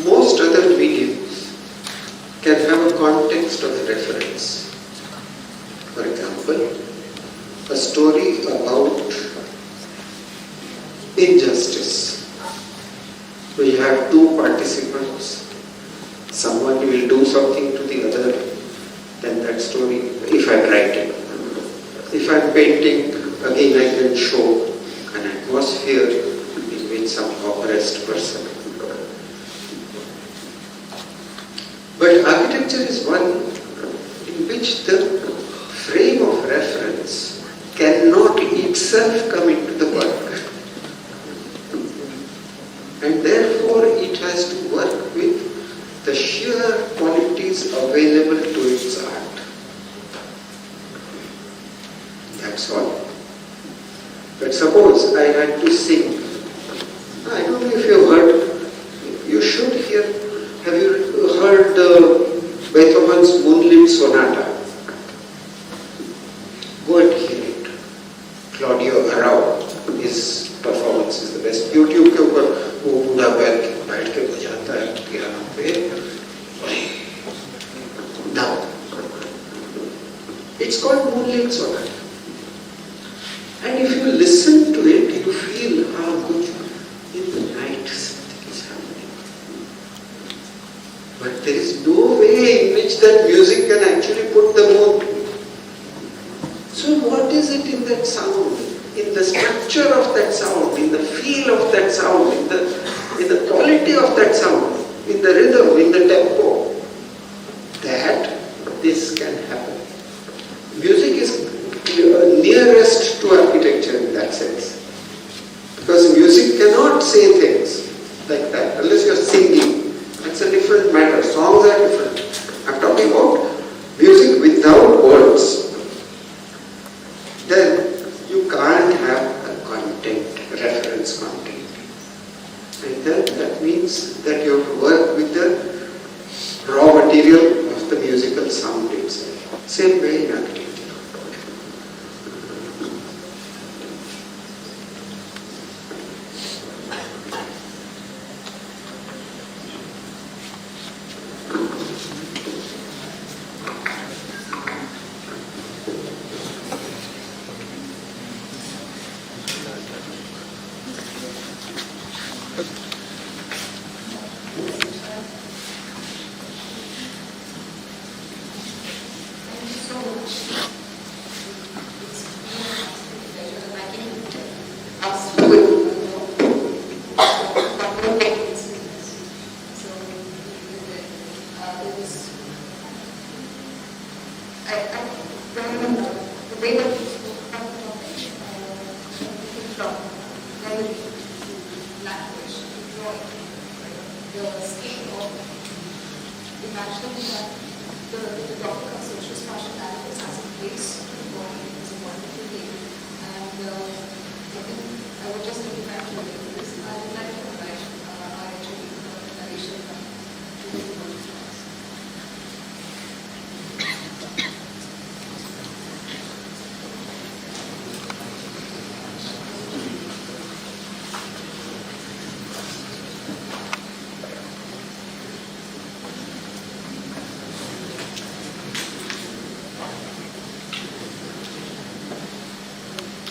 Most other mediums can have a context of reference. For example, a story about injustice. We have two participants. Someone will do something to the other, then that story, if I write it. If I'm painting, again I can show an atmosphere in which some oppressed person. But architecture is one in which the frame of reference cannot itself come into the work. And therefore it has to work with the sheer qualities available to its art. That's all. But suppose I had to sing. I don't know if you've heard, you should hear. Have you heard Beethoven's Moonlit Sonata? Go and hear it. Claudio Arrau, his performance is the best. YouTube के ऊपर वो बूढ़ा बैठ के बजाता है piano पे. Now, it's called Moonlit Sonata. And if you listen to it, you feel how good in the night something is happening. But there is no way in which that music can actually put the mood. So what is it in that sound? In the structure of that sound, in the feel of that sound, in the quality of that sound, in the rhythm, in the tempo, that this can happen. Music is nearest to architecture in that sense. Because music cannot say things like that unless you are singing. That's a different matter. Songs are different. I'm talking about music without words. Then you can't have a content, reference content. And then that means that you have to work with the raw material of the musical sound itself. Same way in architecture.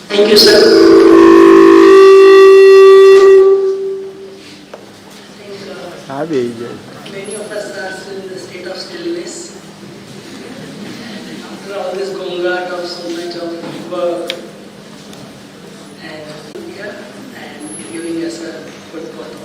Thank you, sir. I think many of us are still in the state of stillness. After all this gongat of so much of work and here and giving us a good photo.